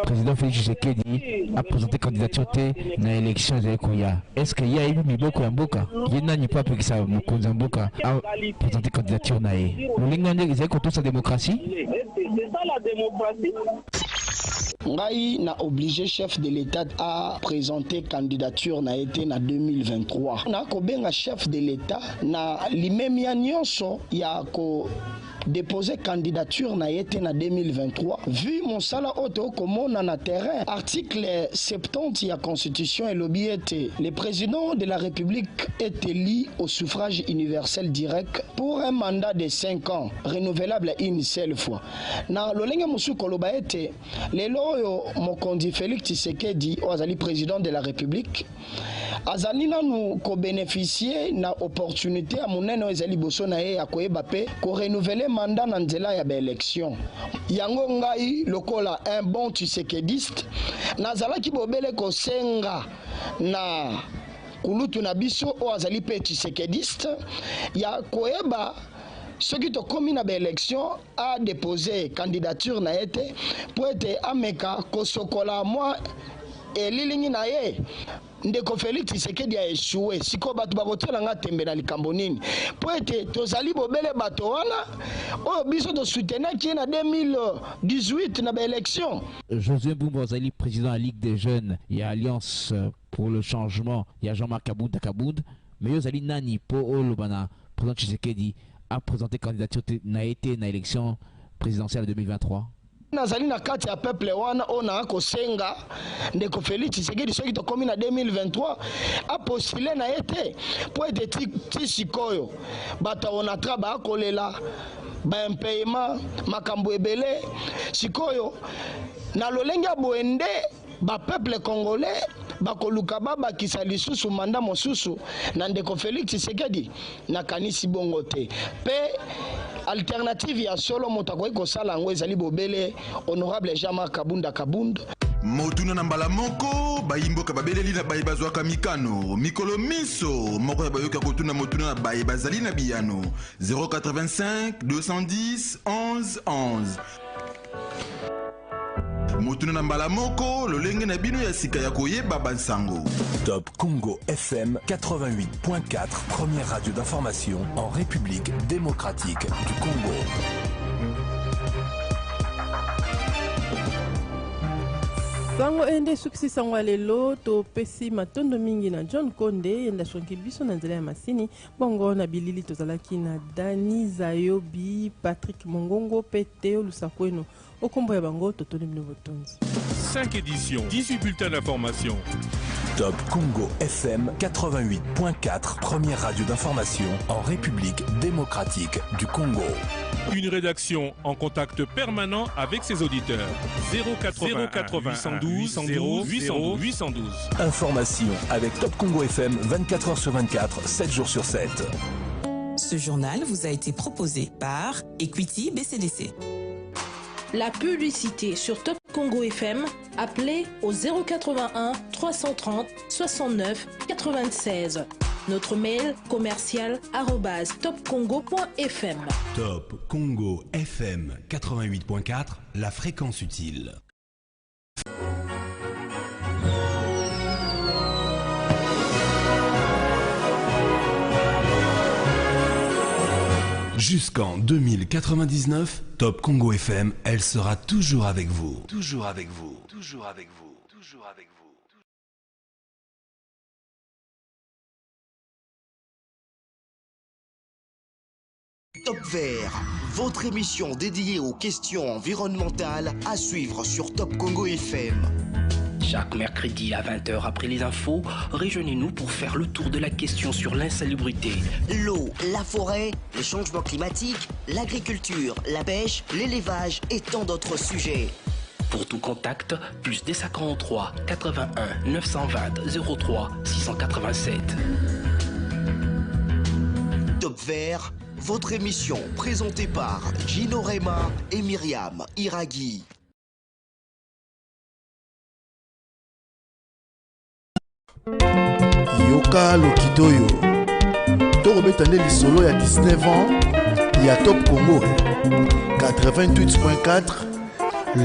président Félix Tshisekedi a présenté candidature dans l'élection de l'Ekoya. Est-ce qu'il y a eu Miboko Mboka? Il y a un peu qui ça Mokonza Mboka a présenté candidature nae. Le Lingande, ils ont contre sa démocratie? C'est ça la démocratie. Ngai na obligé chef de l'État à présenter candidature na été na 2023. Na ko benga chef de l'État na limemia nyonso ya ko déposer candidature na été na 2023 vu mon sala auto komona na terrain article 70 ya constitution et l'obiete le président de la République est élu au suffrage universel direct pour un mandat de 5 ans renouvelable une seule fois na lolenge musu koloba ete lelo oyo mokonzi Félix Tshisekedi azali président de la République azali nanu ko bénéficier na opportunité à monene ezali boso na ye ya koyeba pe ko renouveler mandat na nzela ya ba élection yango ngai lokola un bon tshisekediste nazalaki bobele ko senga na kulutu na biso o azali pe tshisekediste ya koyeba ceux qui ont commis na élection a déposé candidature na été pour être ameka kosokola moi et lilingi na ye ndeko Félix Tshisekedi a échoué siko bato bakotela nga tembe na likambo nini po ete tozali bobele bato wana oyo biso to soutenir ki na 2018 na ba élection. Josué Boumbouzali, président de la Ligue des Jeunes, il y a Alliance pour le changement, il y a Jean-Marc Kabound, mais Yozali Nani po Olobana, président Tshisekedi a présenté candidature na été na élection présidentielle de 2023. Nazali na kati ya peuple wana ona ko senga ndeko Félix Tshisekedi soki to komi na 2023 a postulé na été pour être tisikoyo bata ona traba kolela ba impayement makambo ebele sikoyo na lolenge boende ba peuple congolais bakoluka baba kisali susu manda mosusu na ndeko Félix Tshisekedi na kanisi bongo te pe alternative ya solo moto akoki kosala yango ezali bobele honorable Jean-Marc Kabound. Motuna nambala moko bayimboka babeleli na bayi bazwaka mikano mikolo miso moko ya bayoka kotuna motuna na bayi bazali na biyano 085 210 11 11 motuna nambala moko lolenge na bino ya sika ya koyeba bansango. Top Congo FM 88.4, première radio d'information en République démocratique du Congo. sango ende suksi sango lelo to pesi matondo mingi na John Konde enda shonki biso na nzela ya masini bongo na bilili tozalaki na Dani Zayobi Patrick Mongongo Peteo Lusakweno okombo ya bango totoni mino botonzi 5 éditions 18 bulletins d'information. Top Congo FM 88.4, première radio d'information en République démocratique du Congo. Une rédaction en contact permanent avec ses auditeurs. 080 812 812. Information avec Top Congo FM 24h sur 24, 7 jours sur 7. Ce journal vous a été proposé par Equity BCDC. La publicité sur Top Congo FM, appelez au 081 330 69 96. Notre mail commercial @topcongo.fm. Top Congo FM 88.4, la fréquence utile. Jusqu'en 2099, Top Congo FM, elle sera toujours avec vous. Toujours avec vous. Toujours avec vous. Toujours avec vous. Top Vert, votre émission dédiée aux questions environnementales à suivre sur Top Congo FM. Chaque mercredi à 20h après les infos, rejoignez-nous pour faire le tour de la question sur l'insalubrité. L'eau, la forêt, les changements climatiques, l'agriculture, la pêche, l'élevage et tant d'autres sujets. Pour tout contact, plus des 43 81 920 03 687. Top Vert, votre émission présentée par Gino Rema et Myriam Iraghi. Yoka Lokitoyo Torobeta Nelly Solo il y a 19 ans il y a Top Congo 88.4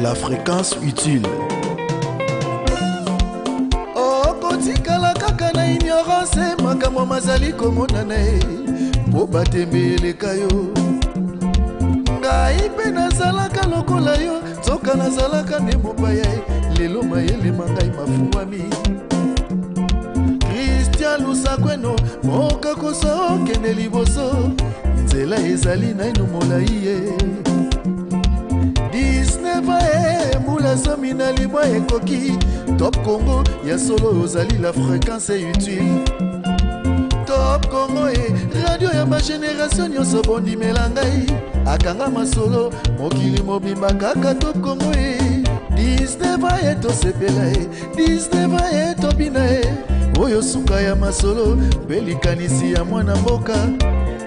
la fréquence utile. Oh kotikala kaka na ignorance makambo mazali komonana po batembeleka yo ngai mpe nazalaka lokola yo tsoka nazalaka nde mopaya lelo mayele mangai mafungwami Lusakweno moka koso kende liboso nzela ezali naino molai ye 19 mula somi na libwa ekoki Top Congo ya solo ozali la fréquence utile Top Congo radio ya ma génération nyonso bondimela ngai akanga masolo mokili mobimba kaka Top Congo 19 tosepela 19 tobina oyo suka ya masolo belikanisi ya mwana mboka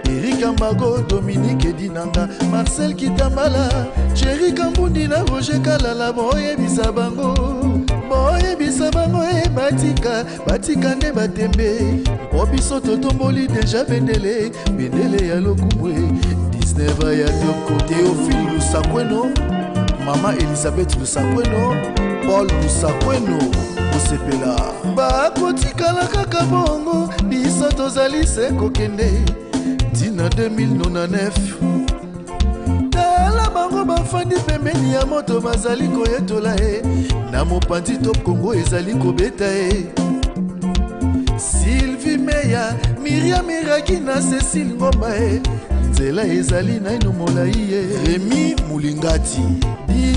Erika Mbago, Dominique Dinanga, Marcel Kitambala, Thierry Kambundi na Roger Kalala boye bisabango batika nde batembe obiso totomboli deja bendele ya lokumbwe 19 ya Toko Théophile Lusakweno, Mama Elisabeth Lusakweno, Paul Lusakweno osepela bakotikala kaka bongo biso tozali se kokende tina 2009 tala bango bafandi pembeni ya moto bazali koyetola na mopanzi Top Congo ezali kobeta Sylvie Meya, Myriam Iraghi na Cécile Ngomba nzela ezali naino molai Rémi Mulingati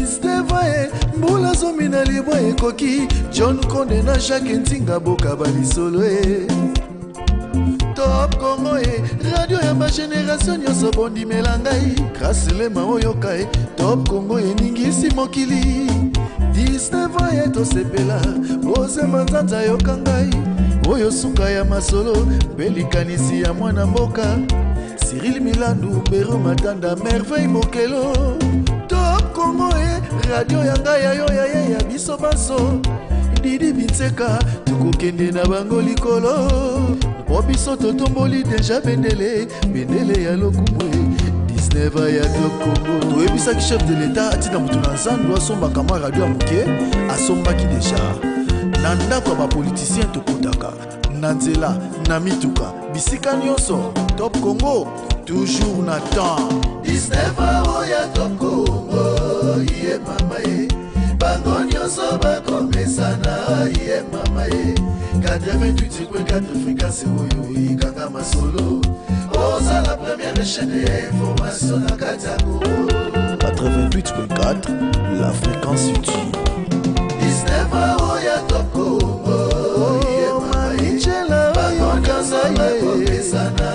Steve mbula zomi na libwa ekoki John Konde na Jacques Ntinga boka balisolo Top Congo radio ya ma génération nyonso bondimela ngai grâce lema oyoka Top Congo eningisi mokili 19 tosepela boze manzanza yoka ngai oyo suka ya masolo belikanisi ya mwana mboka Cyril Milandu Mbero Matanda Merveille Mokelo Top Congo radio yanga yayo ya biso baso Didi Binseka tukokende na bango likolo po biso totomboli deja bendele ya lokumwe 19 ya Congo toyebisaki chef de l'état atina mutu na nzando asombaka mwa radio ya moke asombaki deja na ndako ya bapolitisien tokotaka na nzela na mituka bisika nyonso Top Congo toujours na temps 19 ya Top Congo ye mama ye bango nyonso bakomesana ye mama ye 88.4 fréquence oyo ikanga masolo oza la première chaîne d'information na Katago 88.4 la fréquence utile 19 ya Top Congo ye mama ye bango nyonso bakomesana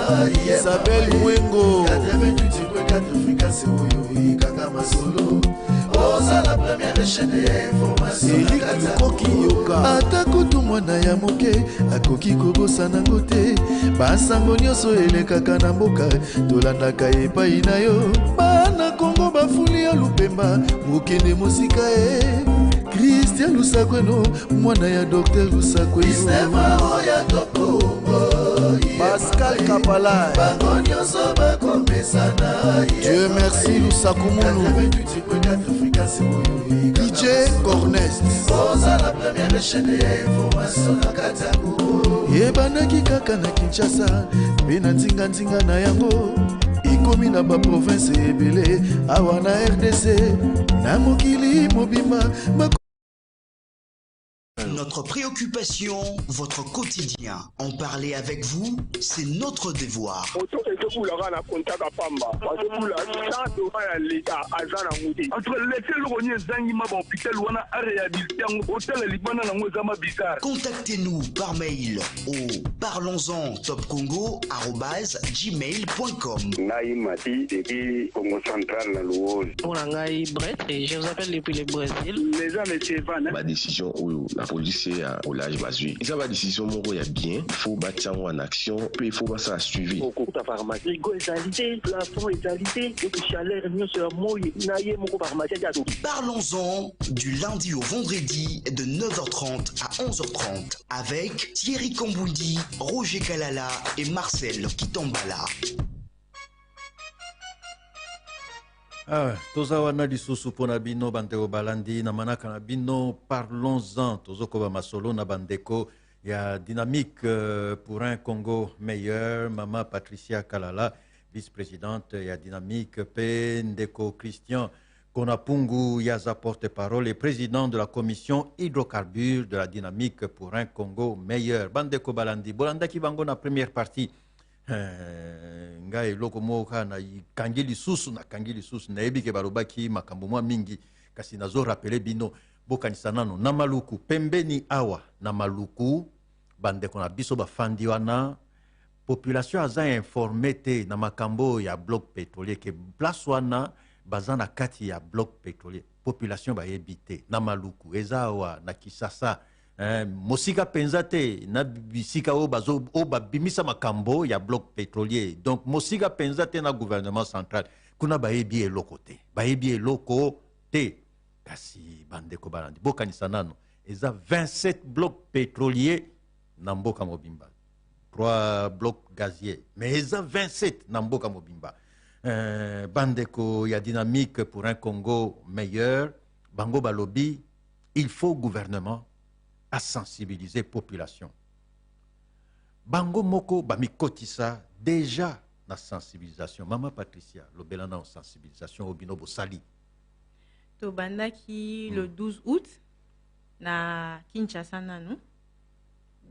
ye Isabelle Mwengo 88.4 fréquence oyo ikanga masolo oza la première chaîne d'information ata kutu mwana ya moke akoki kobosa nango te basango nyonso elekaka na mboka tolandaka epai na yo bana Kongo bafuli ya lupemba mokende mosika e Christian Lusakweno mwana ya Dr Lusakweno ya Kongo Pascal Kapala bango nyonso bakomesana Dieu merci Lusakumunu DJ Cornest oza la première chaîne d'information na Katago ebandaki kaka na Kinshasa mpe na nzinga na yango ekomi na baprovince ebele awa na RDC na mokili mobimba Notre préoccupation, votre quotidien. En parler avec vous, c'est notre devoir. Contactez-nous par mail au parlonsentopcongo@gmail.com. Je vous appelle depuis le Brésil. Ma décision la police au large basui. Ça va décision mon il y a bien, il faut bâtir en action, puis il faut pas ça suivi. Parlons-en du lundi au vendredi de 9h30 à 11h30 avec Thierry Kombundi, Roger Kalala et Marcel Kitambala. Toza wana lisusu pona bino bandeko balandi na manaka na bino parlons-en tozokoba masolo na bandeko ya dynamique pour un Congo meilleur Mama Patricia Kalala vice-présidente ya dynamique pe ndeko Christian Konapungu Yaza porte-parole et président de la commission hydrocarbures de la dynamique pour un Congo meilleur bandeko balandi bolanda ki bango na première partie ngai loko moka na kangili susu na ebike barobaki makambo mwa mingi kasi nazo rappeler bino bokanisa nano na maluku pembeni awa na maluku bandeko na biso bafandi wana population aza informé te na makambo ya bloc pétrolier ke place wana baza na kati ya bloc pétrolier population bayebi te na maluku eza awa na Kisasa mosika penza te na bisika o babimisa makambo ya bloc pétrolier donc mosika penza te na gouvernement central kuna bayebi eloko te kasi bandeko balandi bokanisa nano eza 27 blocs pétroliers na mboka mobimba 3 blocs gaziers mais eza 27 na mboka mobimba bandeko ya dynamique pour un Congo meilleur bango balobi il faut gouvernement à sensibiliser population. Bango moko bamikotisa déjà na sensibilisation. Mama Patricia, lobelana en sensibilisation au binobo sali. To bandaki le 12 août na Kinshasa nanu.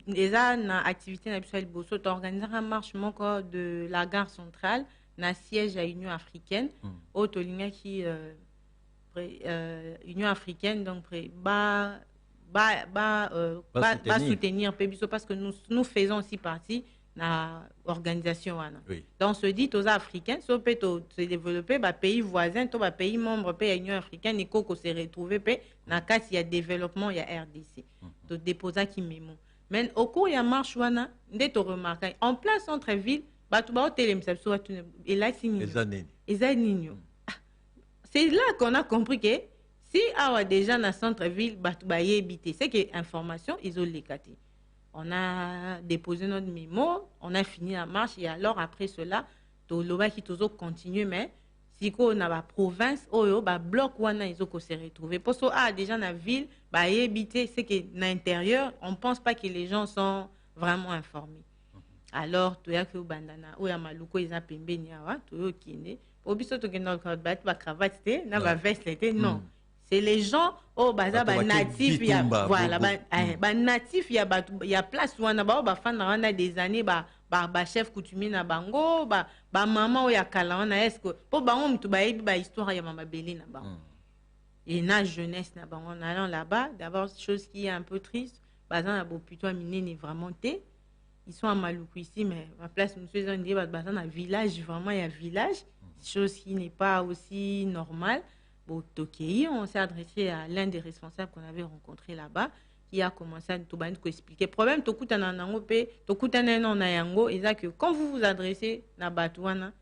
Déjà na activité na biso boso to organiser un marche moko de la gare centrale na siège à Union africaine au tolinga qui Union africaine donc soutenir Pébiso parce que nous faisons aussi partie de l'organisation. Oui. Donc, on se dit aux Africains, si on peut se développer, pays voisins, pays membres de l'Union africaine, il faut se retrouver dans le cas il y a développement, il y a RDC. Donc, déposer qui mémo. Mais au cours de la marche, en place centre-ville, il y a c'est là qu'on a compris que si awa déjà dans centre-ville, c'est que information, ils ont l'écarté. On a déposé notre mémo, on a fini la marche et alors après cela, tout le monde qui continue, mais si on a la province, bloc wana ils ont se retrouver. Parce que déjà dans la ville, c'est que dans l'intérieur, on ne pense pas que les gens sont vraiment informés. Alors, tu as que bandana, ou ya maluko ils ont pembeni awa, tu as kine. Au biso to kena ba cravate te, na ba veste te, non. C'est les gens natifs ya voilà ba natif ya place wana ba fana wana des années ba chef coutumier na bango ba maman o ya kala wana est-ce que po bango mtu ba yebi ba histoire ya mama Beli na bango. Et na jeunesse na bango en allant là-bas, d'abord chose qui est un peu triste, bazan na bo plutôt miné n'est vraiment té. Ils sont à Maluku ici, mais à place monsieur ils ont dit bazan na village, vraiment il y a village, chose qui n'est pas aussi normale. Au Tokyo, on s'est adressé à l'un des responsables qu'on avait rencontré là-bas, qui a commencé à nous expliquer. Le problème, c'est que quand vous vous adressez à Batouana,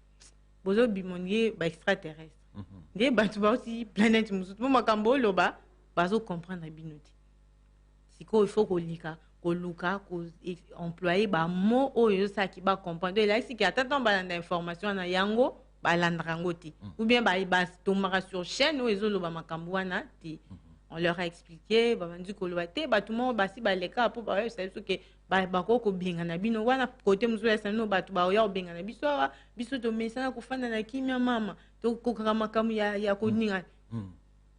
vous avez un extraterrestre. Vous avez aussi planète. Vous avez comprendre la binote. C'est qu'il faut qu'on emploie des mots qui va comprendre. Là, c'est qu'il y a tant d'informations dans Yango. Ou bien sur chaîne où ils ont on leur a expliqué tout le monde si les cas pour c'est que bakoko binga na bino wana côté muzo ya sano batu ba yo binga na biso biso to mesana ko fana na kimia mama to ko kama kamu ya ko ninga.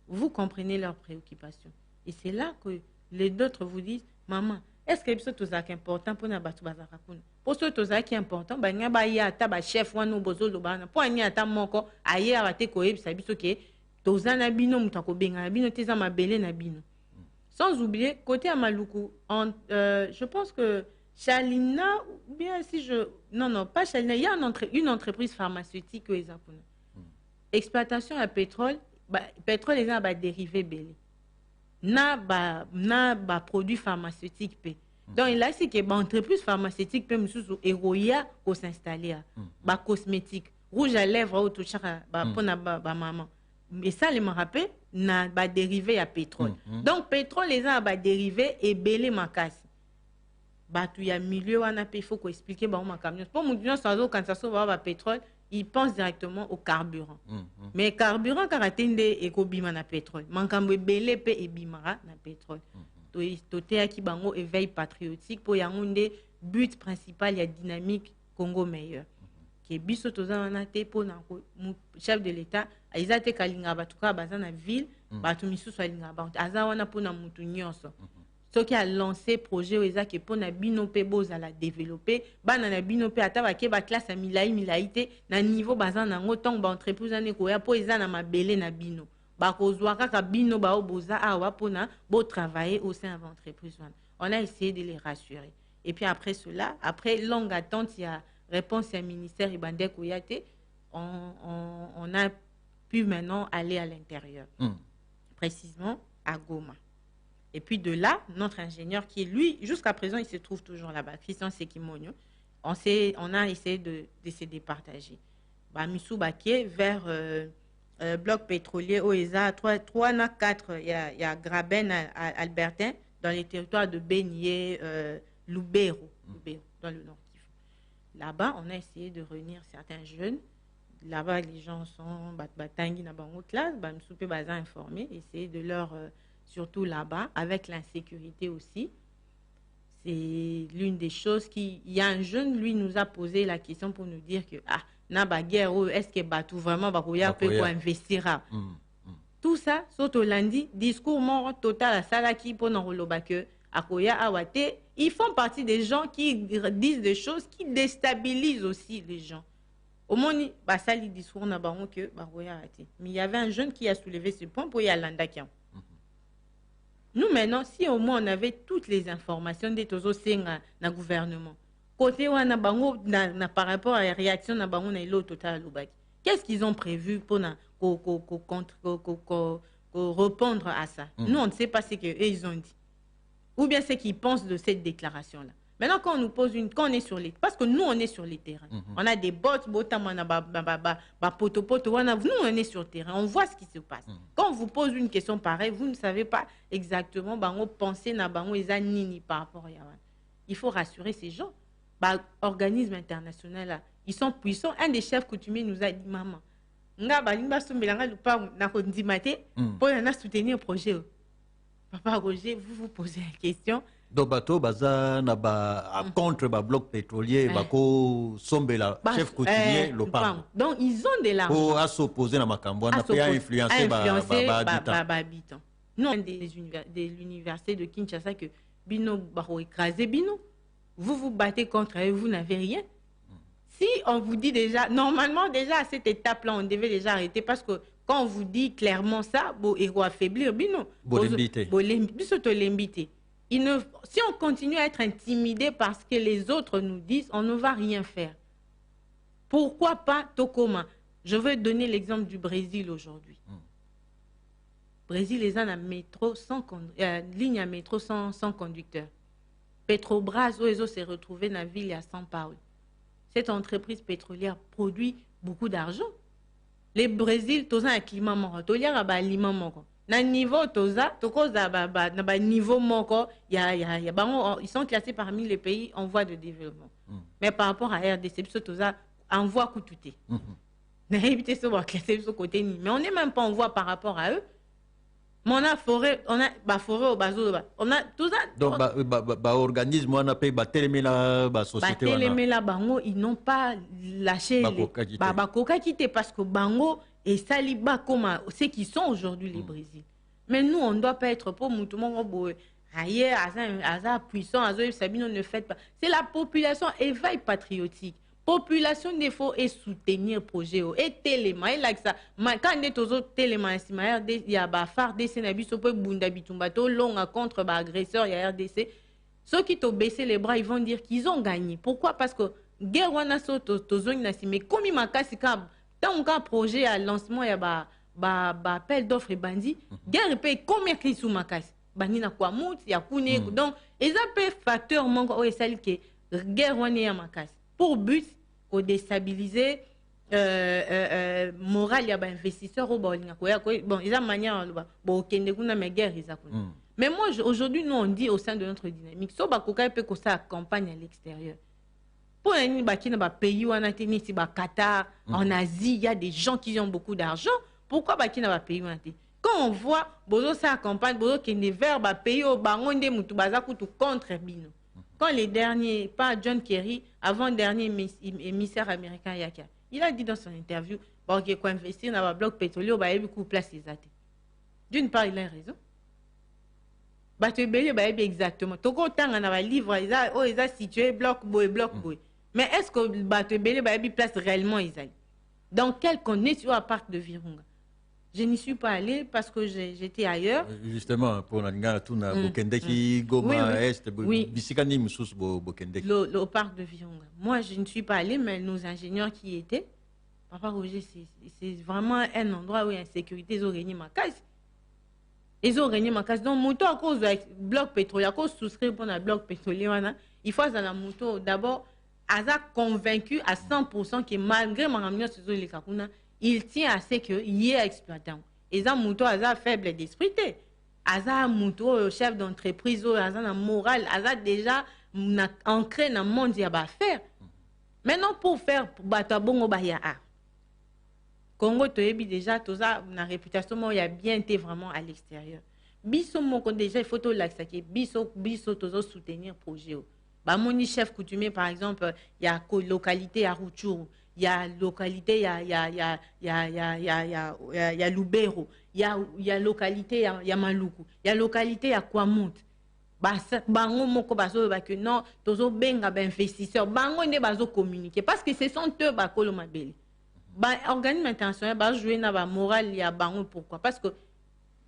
Vous comprenez leurs préoccupations et c'est là que les autres vous disent maman est-ce que biso to ça qui est important pour na batu bazaka kuna pour ce to ça qui est important ba nya ba ya ta ba chef wana bozo lo bana pour anya ta moko aye abate ko yebisa biso ke to za na bino mutako benga na bino teza mabele na bino. Sans oublier côté à Maluku je pense que Chalina ou bien si je non pas Chalina, il y a une entreprise pharmaceutique aux Akuna. Exploitation à pétrole les gens ba dérivé belé na ba produit pharmaceutique pe. Donc là c'est que ba entreprise pharmaceutique pe mususu eroya ko s'installer ba cosmétique rouge à lèvres ou tout ça ba pona ba maman. Et ça les me rappelle na ba dérivé à pétrole. Donc pétrole les gens ba dérivé et belé makasi. Ba tu ya milieu wana pe il faut ko expliquer ba ma camion. Pour mon gens sans quand ça sauve ba pétrole, ils pensent directement au carburant. Mais carburant karatende et ko bima na pétrole. Mankambo belé pe e bimara na pétrole. To te ki bango éveil patriotique pour yangonde but principal ya dynamique Congo meilleur. Qui biso toza wana te pour na chef de l'état aizate kalinga batuka bazana ville batu misusu alinga ba aza wana pour na mutu nyonso. Ce qui a lancé projet oza ke pour na bino pe boza la développer bana na bino pe ata ba ke ba classe milaïté na niveau bazana ngo tong ba entreprise ane ko ya po eza na mabele na bino ba kozwa kaka bino ba oboza awa pona bo travailler au sein de l'entreprise. On a essayé de les rassurer et puis après cela après longue attente il y a réponse à ministère Ibande Kouyate on a pu maintenant aller à l'intérieur précisément à Goma. Et puis de là, notre ingénieur qui, lui, jusqu'à présent, il se trouve toujours là-bas, Christian Sekimonio, on a essayé de se départager. Missou Baké vers bloc pétrolier OESA 3 na 4, il y a Graben à Albertin, dans les territoires de Benyé, Lubero, dans le nord. Là-bas, on a essayé de réunir certains jeunes. Là-bas, les gens sont batangi na bango classe, Missou pe baza informé, essayer de leur surtout là-bas, avec l'insécurité aussi. C'est l'une des choses qui... Il y a un jeune, lui, nous a posé la question pour nous dire que, na ba guerre, est-ce que Batou vraiment, Bakoya peut investir. Tout ça, surtout lundi, discours mort total à Salaki pour Noroloba que, Akoya Awate, ils font partie des gens qui disent des choses qui déstabilisent aussi les gens. Au moins, ça, les discours n'a pas que Bakoya Awate. Mais il y avait un jeune qui a soulevé ce point pour y aller à l'Andakian. Nous, maintenant, si au moins on avait toutes les informations des Tozo Senga na gouvernement, côté wana bango par rapport à la réaction na bango na ilo total lobaki, qu'est-ce qu'ils ont prévu pour répondre à ça? Nous, on ne sait pas ce qu'ils ont dit. Ou bien ce qu'ils pensent de cette déclaration-là. Maintenant, quand on nous pose quand on est sur les... Parce que nous, on est sur les terrains. On a des bottes, nous, on est sur le terrain. On voit ce qui se passe. Quand on vous pose une question pareille, vous ne savez pas exactement penser par rapport à Yaman. Il faut rassurer ces gens. Organisme international, ils sont puissants. Un des chefs coutumiers nous a dit, maman, pour soutenir le projet. Papa Roger, vous vous posez la question. Donc, baza contre le bloc pétrolier, bako sombela chef coutumier Lopango. Donc, ils ont de l'argent. Pour s'opposer à Makambo, on a pu influencer Habitant. Non, de l'université de Kinshasa que Bino Baro écrasé Bino. Vous vous battez contre eux, vous n'avez rien. Si on vous dit déjà, normalement, déjà à cette étape-là, on devait déjà arrêter parce que quand on vous dit clairement ça, il faut affaiblir Bino. Si on continue à être intimidé parce que les autres nous disent, on ne va rien faire. Pourquoi pas Tokoma? Je veux donner l'exemple du Brésil aujourd'hui. Brésil, les gens ligne à métro sans conducteur. Petrobras, ils s'est retrouvé dans la ville à São Paulo. Cette entreprise pétrolière produit beaucoup d'argent. Le Brésil, tout ça, un climat mort. Tout ça, un aliment mort. Dans niveau toza, niveau moko, ils sont classés parmi les pays en voie de développement. Mais par rapport à RDC, toza en voie coûtée. Mais on n'est même pas en voie par rapport à eux. Mais on a forêt, on a forêt au bazo, on a tout ça. Donc, organisme, on a payé société. Ils n'ont pas lâché les parce que Bango et Saliba comme ceux qui sont aujourd'hui les Brésil. Mais nous, on ne doit pas être pour tout le monde. Ailleurs, puissant, ne faites pas. C'est la population éveil patriotique. Population des faut et soutenir le projet et téléma et like ça quand on est aux autres téléma il y a phare des sénabis so peut bunda bitumbato long contre agresseur il y a RDC ceux qui t'ont baissé les bras ils vont dire qu'ils ont gagné. Pourquoi? Parce que guerre wana so tozong na mais comme il makasi ka tant qu'un projet à lancement il y a appel d'offres et bandit guerre paye combien qui sous makasi bani na kwa mut ya kune donc ils appellent facteur manque au sali que guerre wana ya makasi pour but au déstabiliser moral ya ba investisseurs au bon ils ont manière bon kende kuna mais guerre ils mais moi aujourd'hui nous on dit au sein de notre dynamique so ba koka pe ko ça campagne à l'extérieur pour un baki na ba pays wana teni si ba Qatar en Asie il y a des gens qui ont beaucoup d'argent pourquoi baki na ba pays wana quand on voit bozo ça campagne bozo kende vers ba pays au bangonde mutu baza kutu contre bino. Quand les derniers, pas John Kerry, avant-dernier émissaire américain, il a dit dans son interview qu'il faut investir dans le bloc pétrolier, il y a beaucoup de place. D'une part, il a raison. Exactement. Tout le temps, on a un livre, il a situé bloc boy. Mais est-ce que le bateau belé a une place réellement? Dans quelle condition à part de Virunga? Je n'y suis pas allée parce que j'étais ailleurs. Justement, pour la Tuna, Bokendeki, Goma, Est, Bisikani, Moussous, Bokendeki. Le parc de Virunga. Moi, je ne suis pas allée, mais nos ingénieurs qui y étaient, Papa Roger, c'est vraiment un endroit où il y a une sécurité, ils ont régné ma case. Ils ont régné ma case. Donc, moto à cause du bloc pétrolier, à cause souscrire pour le bloc pétrolier, il faut dans la moto, d'abord, Aza convaincu à 100% que malgré ma ramener sur les Kakuna, il tient à ce qu'il y ait exploitant. Et ça, Mouto, a faible d'esprit. Aza Mouto, chef d'entreprise, Aza na moral, Aza déjà ancré dans le monde, il y a à faire. Maintenant, pour faire, pour battre bon, il y a Congo, déjà, tout ça, la réputation, il a bien été vraiment à l'extérieur. Biso, déjà, il faut tout l'accepter. Biso, tout soutenir le projet. Mon chef coutumier, par exemple, il y a localité à Rutshuru. Il y a localité, il y a Lubero, il y a localité, il y a Maluku, il y a localité à Kwamut. Bango moko bazo ba que non, tozo benga ba investisseur, bango ne bazo communiquer parce que ce sont eux ba kolo mabele. Ba organisme international ba jouer na ba moral ya bango pourquoi? Parce que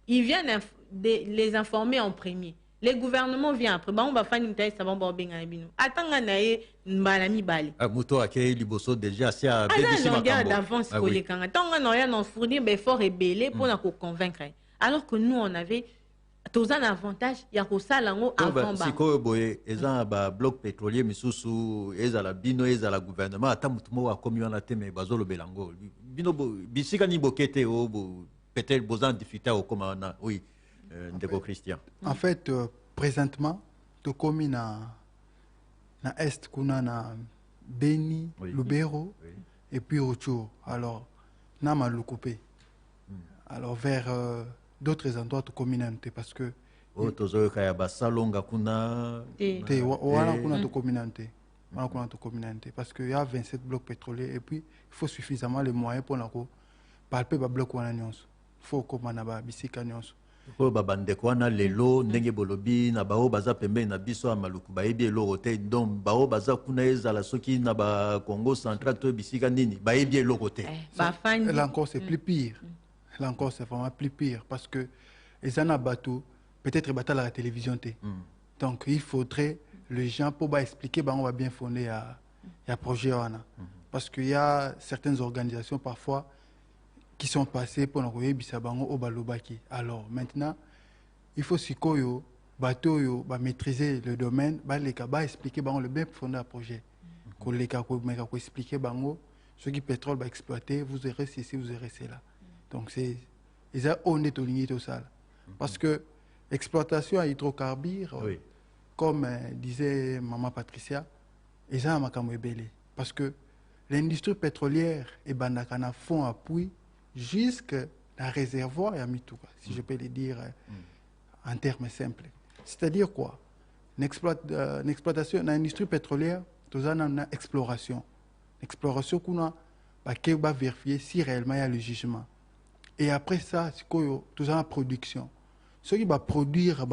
ils viennent les informer en premier. Les gouvernements viennent après. On va faire une taille, ça va bien bino. Attends, nae malami bali. Muto akei liboso déjà c'est à bénéficier makambo. D'avance pour les kanga. Tant on a fournir effort et belé pour nous convaincre. Alors que nous on avait tous un avantage il y a ça lango avant ba siko boye eza ba bloc pétrolier misusu eza la bino eza la gouvernement ata mutu mo akomi wana te me bazolo belango bino bisika ni bokete o peut-être bozan difficulté au comme na oui ndeko Christian. En fait présentement to komi na est kuna na Beni, Lubero et puis Ocho. Alors na malukopé. Alors vers d'autres endroits de communauté parce que salonga kuna voilà kuna de communauté parce que il y a 27 blocs pétroliers et puis il faut suffisamment les moyens pour nous palper ba bloc wana nyonso faut comme na ba bisika nyonso ko ba bande ko na lelo ndenge bolobi na bao baza pembe na biso amaluku ba ebi eloko te donc bao baza kuna ezala soki na ba Congo central to bisika nini ba ebi eloko te là encore c'est plus pire. Là encore, c'est vraiment plus pire parce que les anabatou, peut-être battre à la télévision. Donc, il faudrait les gens pour expliquer, on va bien fonder à projet. Parce qu'il y a certaines organisations parfois qui sont passées pour nous au Balobaki. Alors, maintenant, il faut que bateau maîtriser le domaine, expliquer le bien fonder à projet. Expliquer ce qui pétrole va exploiter, vous irez ici, vous irez là. Donc, c'est honnête au ligne tout ça. Parce que l'exploitation à hydrocarbures, comme disait Maman Patricia, ils ont un belé. Parce que l'industrie pétrolière est bandakana fond appui jusqu'à la réservoir et à Mitouka, si je peux le dire en termes simples. C'est-à-dire quoi? Une exploitation, une industrie pétrolière, tout ça, une exploration. L'exploration qu'on a, qui va vérifier si réellement il y a le jugement. Et après ça, c'est quoi tout ça la production. Ce qui va produire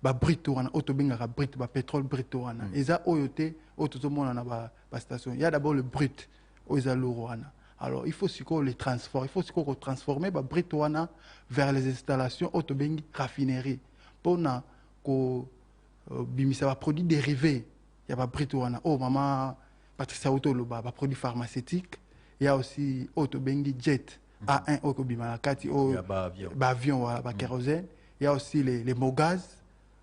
britoana, autobinga brit, pétrole britoana. Et ça oyote, tout le monde a station. Il y a d'abord le brut, oizaloana. Alors il faut les transformer, il faut transformer britoana vers les installations autobinga raffinerie. Pour na ko bimisa va produit dérivé. Il y a britoana. Oh maman Patricia Auto le produit pharmaceutique. Il y a aussi autobinga jet. A1 au Kobimalakati, au avion, kérosène. Il y a aussi les mogaz,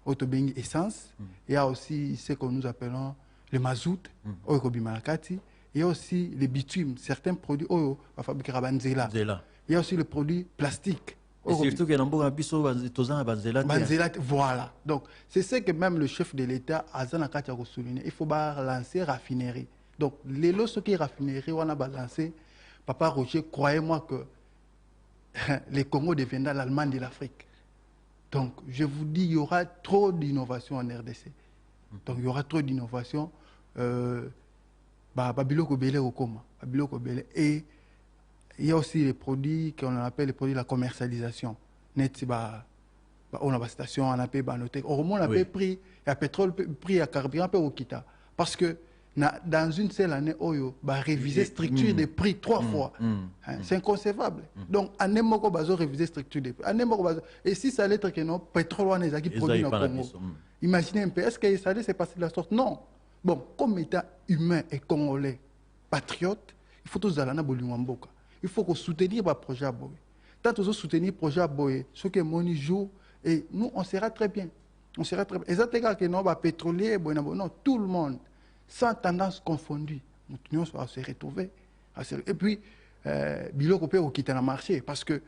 autobing essence. Il y a aussi ce que nous appelons le mazout, au Kobimalakati. Il y a aussi les bitumes, certains produits au fabriquer à Banzela. Il y a aussi les produits plastiques. Surtout que Banzela, voilà. Donc, c'est ce que même le chef de l'État, Azan Akati, a souligné. Il faut lancer raffinerie. Donc, les lots qui raffinerie, on a balancé. Papa Roger, croyez-moi que les Congo deviendront l'Allemagne de l'Afrique. Donc, je vous dis, il y aura trop d'innovation en RDC. Donc, il y aura trop d'innovation. Et il y a aussi les produits qu'on appelle les produits de la commercialisation. On a une station, on a payé Banotek. Au moins, on a payé prix à pétrole, prix à carburant, peu au Kita. Parce que dans une seule année, on va réviser structure des prix 3 fois. C'est inconcevable. Donc, en un moment, on va réviser structure des prix. Et si ça allait être que non, pétrole, on est qui produit dans le Congo. Imaginez un peu, est-ce que ça allait se passer de la sorte? Non. Bon, comme étant humain et congolais, patriote, il faut tous aller dans le il faut qu'on soutenir le projet à Boye. Tant que soutenir le projet à Boye, ce que mon jour, et nous, on sera très bien. On sera très bien. Et ça, c'est que non, pétrolier, non, tout le monde, sans tendance confondue, nous allons se retrouver. Et puis, Biloko peut quitter le marché parce que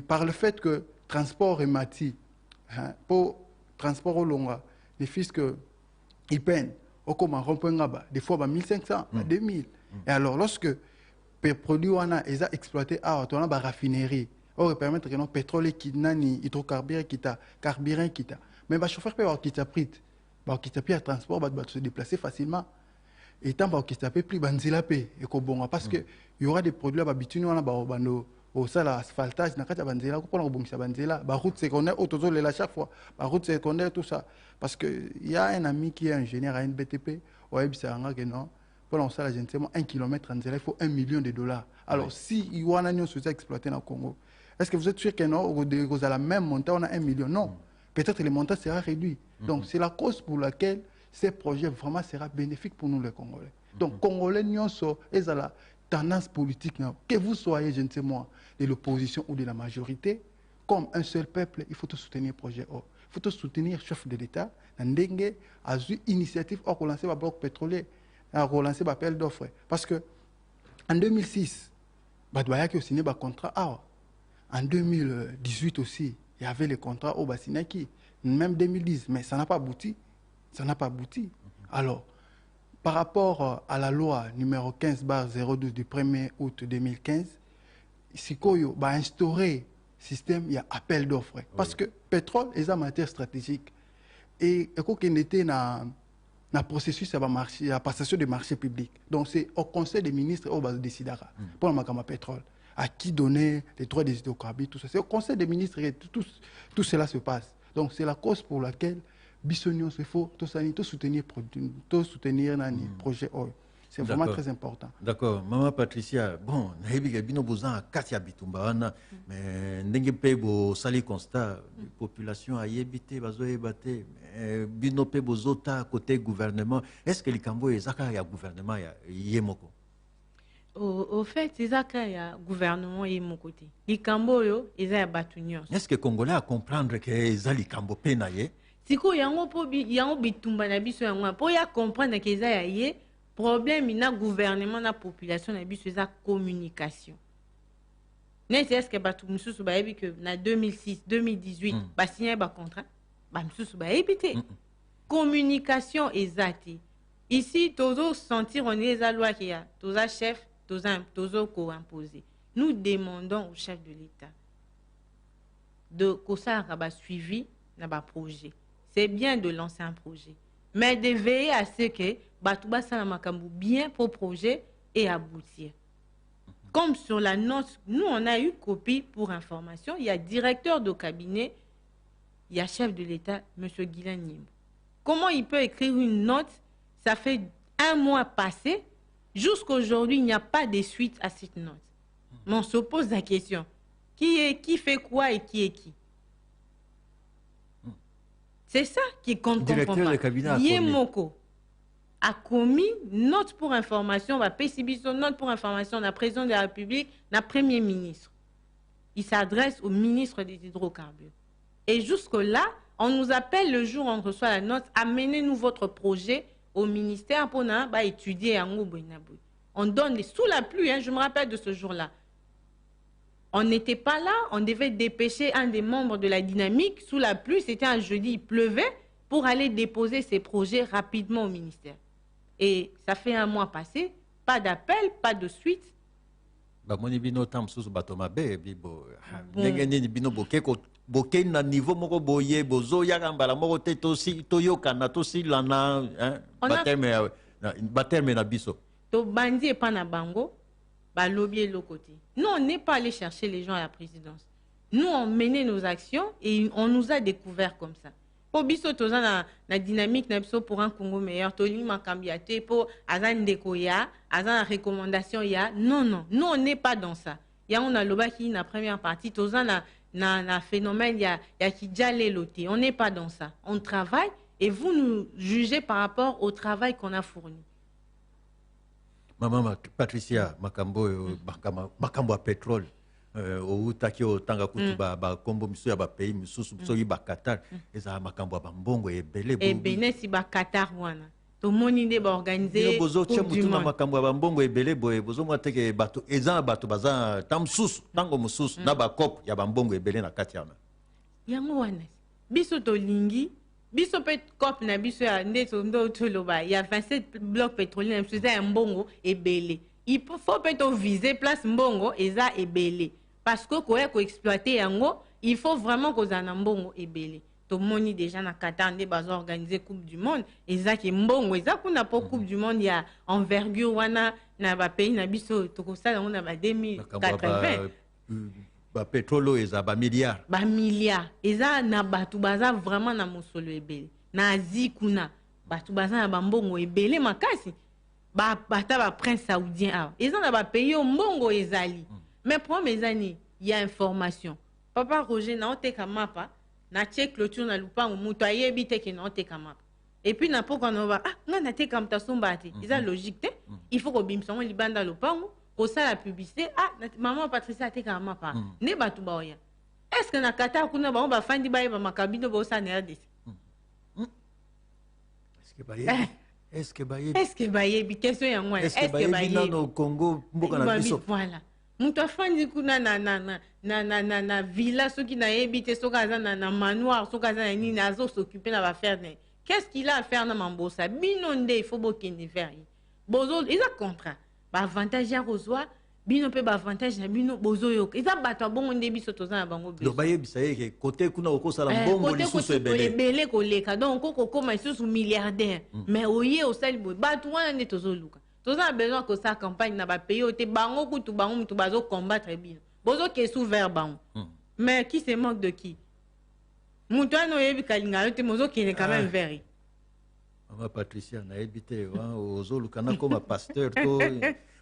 par le fait que transport est mati, pour transport au long, les fils que ils peinent, au comment des fois 1500, 2000. Et alors, lorsque les produits sont exploités à la raffinerie, on va permettre que le pétrole qui nani hydrocarbures qui t'a carburant qui t'a. Mais le chauffeur peut avoir qui t'a pris, qui t'a pris à transport, va se déplacer facilement. Et tant qui t'a pris banzila et bon parce que il y aura des produits là bitume on a au sala asphaltage na kata banzela ko pona bongisa banzela ba route secondaire autozo la chaque fois ba route secondaire tout ça parce que il y a un ami qui est ingénieur à NBTP au ebisanga que non pour on sala gentiment 1 km en il faut $1 million. Alors si il y a un sur exploité dans le Congo, est-ce que vous êtes sûr que non vous avez la même montant on a 1 million? Non, peut-être le montant sera réduit. Donc c'est la cause pour laquelle ces projets vraiment sera bénéfique pour nous les Congolais. Donc Congolais nous sommes et la tendance politique que vous soyez je ne sais moi de l'opposition ou de la majorité, comme un seul peuple, il faut tout soutenir le projet OR. Il faut tout soutenir le chef de l'État. Ndenge a eu initiative pour relancer le bloc pétrolier, à relancer l'appel d'offres. Parce que en 2006, il y a signé un contrat. En 2018 aussi, il y avait le contrat au Bassinaki. Même 2010, mais ça n'a pas abouti. Ça n'a pas abouti. Alors, par rapport à la loi numéro 15/012 du 1er août 2015, Sikoyo va instaurer un système, il y a appel d'offres. Parce que le pétrole est une matière stratégique. Et quand on était dans le processus de la passation des marchés publics, donc c'est au Conseil des ministres où on va décider pour le pétrole. À qui donner les droits des hydrocarbures, tout ça. C'est au Conseil des ministres que tout cela se passe. Donc c'est la cause pour laquelle Bissonion, il faut tout soutenir le projet OR. C'est vraiment très important. D'accord. Maman Patricia, bon, naïbi bino bozan katia bitumba mais ndenge pe bo sali constat population a yebité bazo yebate bino pe bozota côté gouvernement. Est-ce que likambo ezaka ya gouvernement ya yemoko? Au fait, ezaka ya gouvernement yemo côté. Likambo yo eza ya batunion. Est-ce que Congolais à comprendre que eza likambo pe na ye? Siko yango po yango bitumba na biso yango po ya comprendre que eza ya ye. Problème na gouvernement na population na biso eza communication. Est-ce que batu mususu ba yebi que na 2006 2018 ba signé ba contrat ba mususu ba yebité. Communication ezati. Ici tozo sentir on est la loi qui a toza chef tozo ko imposer. Nous demandons au chef de l'État de ko ça ba suivi na ba projet. C'est bien de lancer un projet, mais de veiller à ce que Batouba Salamakambu bien pour projet et aboutir. Comme sur la note, nous on a eu copie pour information, il y a directeur de cabinet, il y a chef de l'État, M. Guilain Nimbo. Comment il peut écrire une note? Ça fait 1 mois passé, jusqu'aujourd'hui il n'y a pas de suite à cette note. Mais on se pose la question, qui fait quoi et qui est qui? C'est ça qui compte. Directeur de cabinet Yemoko a commis note pour information, va PCB note pour information, la président de la République, la premier ministre. Il s'adresse au ministre des hydrocarbures. Et jusque-là, on nous appelle le jour où on reçoit la note, amenez-nous votre projet au ministère pour étudier en Oubouinabou. On donne sous la pluie, je me rappelle de ce jour-là. On n'était pas là, on devait dépêcher un des membres de la dynamique sous la pluie, c'était un jeudi, il pleuvait, pour aller déposer ses projets rapidement au ministère. Et ça fait 1 mois passé, pas d'appel, pas de suite. Nous, on n'est pas allé chercher les gens à la présidence. Nous, on menait nos actions et on nous a découvert comme ça. Pour biso toza na dynamique na biso pour un Congo meilleur, toli makambiate pour azan dekoya, azan recommandation ya. Non non, nous on n'est pas dans ça. Ya on a loba qui na première partie toza na phénomène ya qui jale loté. On n'est pas dans ça. On travaille et vous nous jugez par rapport au travail qu'on a fourni. Maman Patricia Makambo Makambo pétrole outaki otanga kutu ba kombo miso ya ba pays misusu soyi ba Qatar eza makambo ba mbongo ebele bo ebene si ba Qatar wana to moni nde ba organiser bozo tchemutu na makambo ba mbongo ebele boye bozo mwateke bato eza bato baza tamsusu tango mususu na ba kop ya ba mbongo ebele na kati yana yango wana biso to lingi biso pe cop na biso ya ndeto ndo toloba ya 27 blocs pétroliers na biso ya mbongo ebele il faut peut-être viser place mbongo eza ebele parce que ko exploiter yango il faut vraiment que za mbongo ebele to moni déjà na Qatar nde bazo organiser coupe du monde eza ki mbongo eza kuna po coupe du monde ya envergure wana na ba pays na biso to ko sala na ba 2080 ba pétrole eza ba milliards eza na batu baza vraiment na mosolo ebele na Asie kuna batu baza na mbongo ebele makasi bata ba prince saoudien awa eza na ba pays o mbongo ezali mais problème ezani ya information papa Roger na oteka mapa na check clôture na lupango muto ayebi te ke na oteka mapa et puis na poko na ba nga na teka mtasomba te eza logique te il faut ko bimsango libanda lupango ko sala publicité maman Patricia ateka mapa ne batu ba oya est-ce que na kata kuna ba on va fandi ba ba makabino ba ça na RDC est-ce que baye question ya ngwana est-ce que baye no Congo mboka na biso voilà mutu afandi kuna na villa soki na yebite soki aza na manoir soki aza na nini azo s'occuper na ba faire qu'est-ce qu'il a à faire na mambosa bino nde il faut bokende faire bozo ils a contrat ba avantage ya kozwa bino pe ba avantage na bino bozo yoka ils a bato bongo nde biso toza na bango biso do baye bisaye ke côté kuna okosala mbongo lisusu ebele koleka donc kokoma lisusu milliardaire mais oye osali boye bato wana nde tozoluka toza besoin que ça campagne na ba pays ote bango kutu bango mutu bazo combattre bino bozo ke sous vers bango mais qui se moque de qui mutu ano yebi kalinga yote mozo kene quand même vers Mama Patricia na ebité ozoluka na comme pasteur to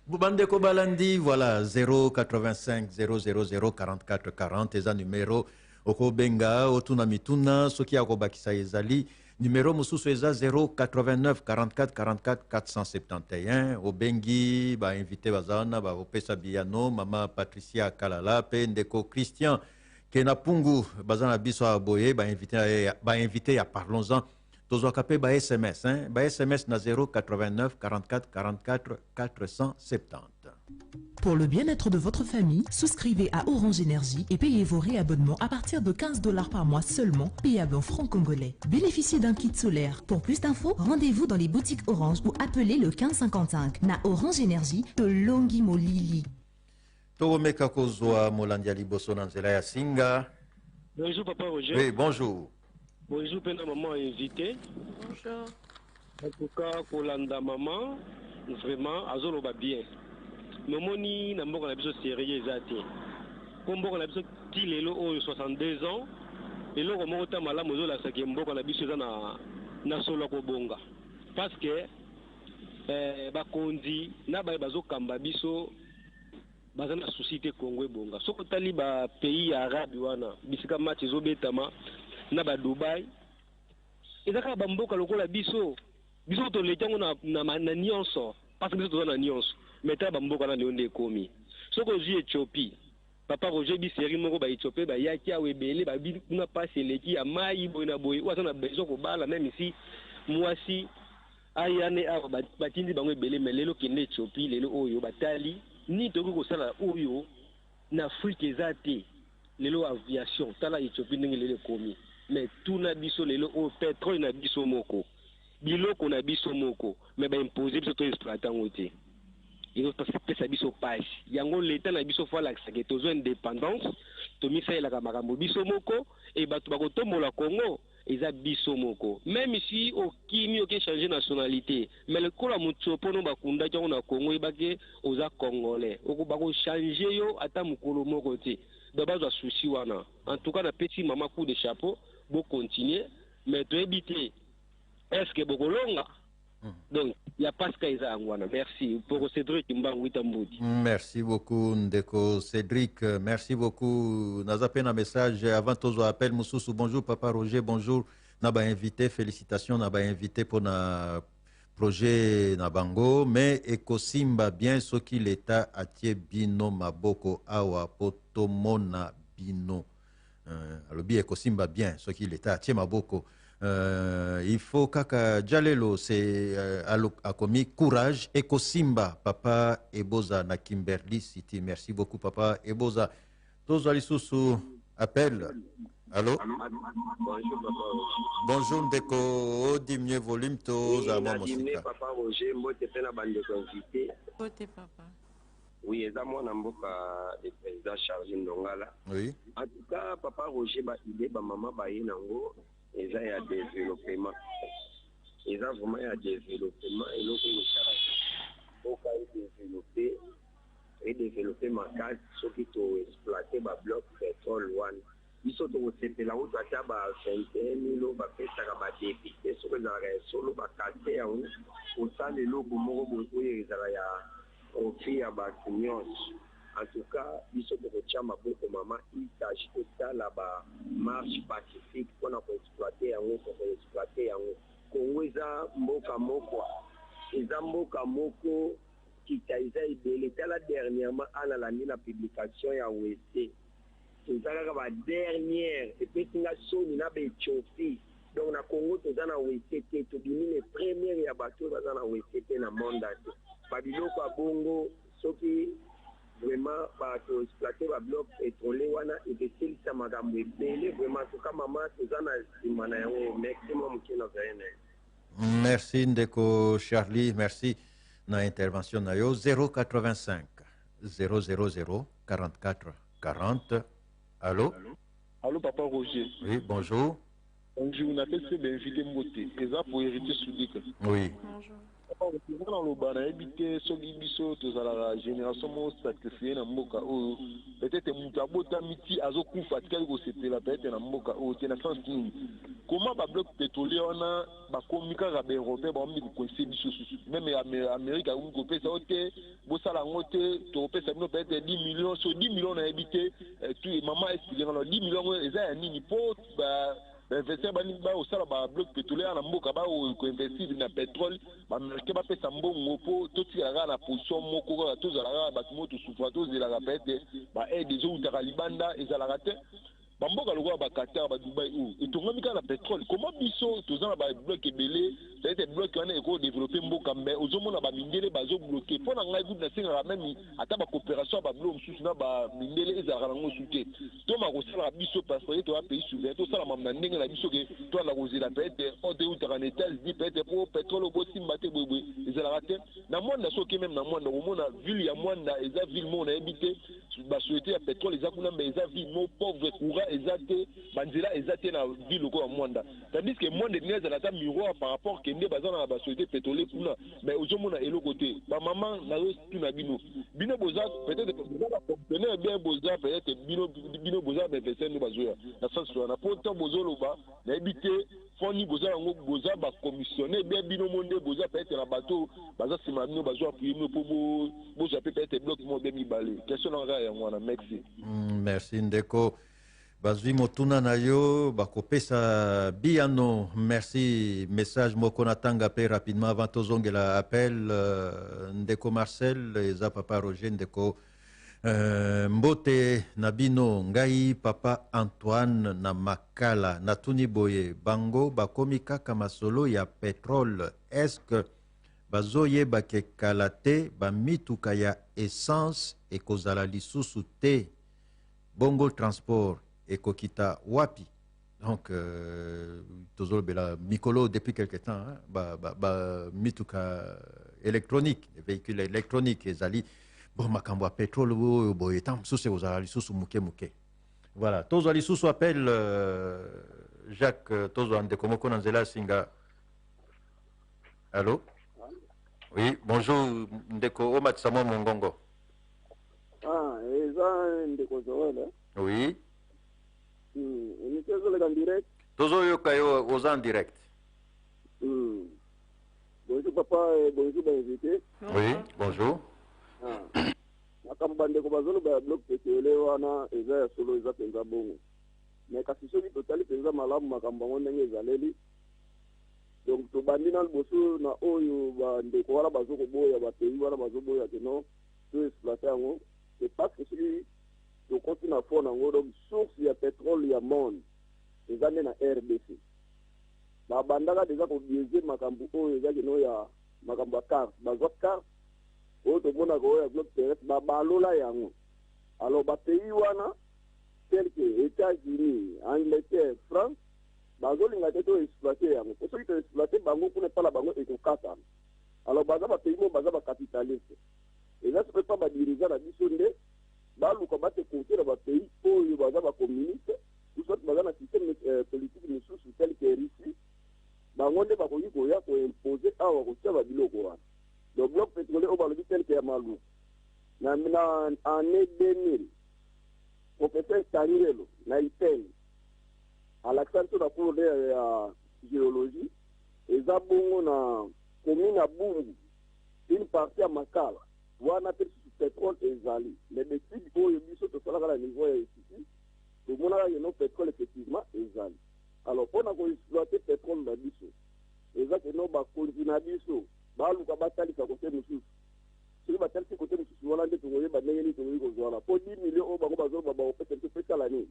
Boubandeko Balandi, voilà, 085 000 44 40, eza numéro Okobenga, Otuna Mituna, Soki Akobakisa Ezali, numéro Moussousou eza 089 44 44 471, Obengi, ba invité Bazana, ba Opesa Biano, Mama Patricia Kalala, Pendeko Christian, Kenapungu, Bazana Biso Aboye, ba invité à Parlons-en. Ba SMS, hein? Ba SMS na 089 44 44 470. Pour le bien-être de votre famille, souscrivez à Orange Énergie et payez vos réabonnements à partir de 15 $ par mois seulement, payable en francs congolais. Bénéficiez d'un kit solaire. Pour plus d'infos, rendez-vous dans les boutiques Orange ou appelez le 1555. Na Orange Énergie, de Longi Molili. Togomeka Kozwa Molandia Liboso Nanzela ya Singa. Bonjour Papa Roger. Oui, bonjour. Bonjour, pena maman invité. Bonjour. En tout cas, pour l'anda maman, vraiment, azolo ba bien. Nomoni na mboka na biso sérieux ezate. Ko mboka na biso ti lelo o 62 ans. Lelo ko moko ta malamu zo la sake mboka na biso za na solo ko bonga. Parce que ba kondi na ba bazo kamba biso bazana société Congo bonga. Soko tali ba pays arabe wana bisika match zo betama na ba Dubai ezaka ba mboka lokola biso to letango na nyonso parce que biso toza na nyonso mais ta ba mboka na ndonde komi soko zi Ethiopie Papa Roger bi série moko ba Ethiopie ba yaki awebele ba bi kuna passe leki ya mai boy na boy wa na bezo ko bala même ici mwasi ayane a ba tindi bango ebele mais lelo kende Ethiopie lelo oyo batali ni toko ko sala oyo na Afrique ezate lelo aviation tala Ethiopie ndenge lelo komi mais tout na biso lelo au pétrole na biso moko biloko na biso moko mais ba imposer biso to exploitant ote ino pesa biso page yango l'état na biso fois la que tozo indépendance to misa ela ka makambo biso moko et batu bakotombola Congo eza biso moko même si au kimi oke changer nationalité mais le kola mutsopo no bakunda kyo na Congo ibake oza congolais oko bako changer yo ata mukolo moko te de base à souci wana en tout cas na petit maman coup de chapeau bon continuer mais tu éviter est-ce que bokolonga donc il y a pas ce qu'ils a ngwana merci pour Cédric Mbangu Tambudi. Merci beaucoup Ndeko Cédric, merci beaucoup. Nazape na message avant tozo appel Moussousou. Bonjour Papa Roger, bonjour. Naba invité, félicitations naba invité pour na projet na bango mais ekosimba bien ce qui l'état atie bino maboko awa potomona bino. Alors bien ekosimba bien ce qui l'état atie maboko. Il faut kaka jalelo c'est a commis courage ekosimba papa Eboza na Kimberley City. Merci beaucoup papa Eboza. Tozo lisusu appel. Allô? Bonjour papa. Bonjour Ndeko, diminuer volume toza mwa mosika. Papa Roger mbote pena bande ko invité. Mbote papa. Oui, eza mwana mboka le président Charles Ndongala. Oui. En tout cas papa Roger ba idée ba maman ba yenango eza ya développement. Eza vraiment ya développement et loko le charge. Oka développer et développer makasi soki to exploiter ba bloc pétrole one. Biso to sepela o tata ba 21 ba pesa ba député so na solo ba kate ya o sale loko moko bo ezala ya ofia ba unions. En tout cas biso to chama boko mama itage total ba marche pacifique pour na exploiter yango pour exploiter yango Congo eza mboka moko kitaiza ibele tala dernièrement ala la publication ya OEC tozalaka baderniyere epesinga soni na baethiopie donc na congo toza na wese te tobimi ne premiere ya bato oyo baza na wese te na monde te babiloko ya bongo soki vraiment bato exploite bablok pétrole wana epeselisa makambo ebele vraiment toka mama toza na nsima na yango merci mwa moke na zaye merci ndeko Charlie, merci na intervention na yo. 085 000 44 40. Allô? Allô, papa Roger. Oui, bonjour. Bonjour, on a fait ce d'inviter Moté. Et ça pour hériter Soudik. Oui. Bonjour. Dans le bar, on a habité sur l'Ibiso, tous à la génération mon sacrifié dans Moka. Peut-être Moutabo Tamiti, Azokou Fatkel, c'était la tête dans Moka. T'es la sens comment va bloc pétrolier on a communiqué avec Robert bon mi conseil même Amérique a un copé ça ok bossa la moté topé ça nous peut-être 10 millions sur 10 millions on a habité tout maman expliqué alors 10 millions et ça ni pot bah investir ba au sala ba bloc pétrolier na mboka ba ko investir na pétrole ba américain ba pesa mbongo po to tira na position moko ko to zala ba moto souffra to zela pete ba aide des autres libanda et zala raté bamboka lokwa ba Qatar ba Dubai ou et tongami ka na pétrole comment biso tozana ba bloc ebele ça a été bloc wana eko développer mboka mais ozomona ba mindele bazo bloquer pour na ngai na singa même ata ba coopération ba bloc mususu na ba mindele ezala ngo souté to ma ko sala biso parce que to a pays souverain to sala mamna ndenge na biso ke to na ko zela peut-être on de outra en États-Unis peut-être pour pétrole au simba te bwe ezala raté na monde so ke même na monde omona ville ya monde eza ville mo na habité ba souhaiter ya pétrole eza kuna mais eza ville mo pauvre courant ezate banzela ezate na ville ko mwanda tandis que monde n'est pas miroir par rapport que ndé bazana ba société pétrolière kuna mais ozomona elo côté ba maman na tuna bino boza peut-être boza fonctionnaire bien boza peut-être bino boza investir no bazoya na sens na pourtant bozolo ba na habiter foni boza ngo boza ba commissionner bien bino monde boza peut-être na bateau baza sima bino bazo appuyer no po boza peut-être bloc mo bien mibale question na ya mwana merci merci ndeko bazwi motuna na yo bakopesa biano merci message moko natanga pe rapidement avant tozongela appel ndeko Marcel eza papa Roger ndeko mbote na bino ngai papa Antoine na makala natuni boye bango bakomi kaka masolo ya pétrole est-ce que bazoyeba ke kala te bamituka ya essence ekozala lisusu te bongo transport ekokita wapi donc tozolobela mikolo depuis quelque temps mituka électronique les véhicules électroniques ezali bon makambo ya pétrole oyo boye ntan mosusu ekozala lisusu muke voilà tozwa lisusu appel Jacques tozwa ndeko moko na nzela asinga allô oui bonjour ndeko omatisa mwa mongongo eza ndeko Joël oui émission en direct. Tozoyoka yo aux en direct. Bonjour papa et bonjour invité. Oui, bonjour. Nakambande ko bazolo ba bloc pétrolier wana eza ya solo eza penza bongo. Mais kasi soki totali penza malamu makambo ngo ndenge ezaleli. Donc to bandi na liboso na oyo ba ndeko wana bazoko boya ba pays wana bazoboya keno to exploiter yango. C'est parce que soki to continue à faire donc source ya pétrole ya monde eza na RDC ba bandaka déjà ko biaiser makambo oyo eza kino ya makambo ya carte bazwa carte oyo tomona ko ya bloc terrestre ba balola yango alors ba pays wana tel que États-Unis, Angleterre, France bazolinga te to exploiter yango pour soki to exploiter bango kuna pala bango ekokata alors baza ba pays mo baza ba capitaliste et là c'est pas ba dirigeant na biso nde baluka bate compter na ba pays oyo baza ba communiste ou soit baza na système politique misusu tel que Russie bango nde bakoki koya ko imposer awa kotia ba biloko wana le bloc pétrolier oyo balobi tel que ya malu na année 2000 professeur Tangelo na IPEN à l'accent sur la cour de géologie eza bongo na commune ya Bungu une partie ya Makala wana pétrole ezali les études oyo biso tosalaka na niveau ya ici tomonaka yeno pétrole effectivement ezali alors mpona koexploite pétrole na biso eza keno bakonzi na biso baluka batalisa kote mosusu soki batalisi kote mosusu wana wana nde tokoyeba ndenge nini tokoki kozwa na po 10 millions oyo bango bazoloba bakopesa biso pesala nini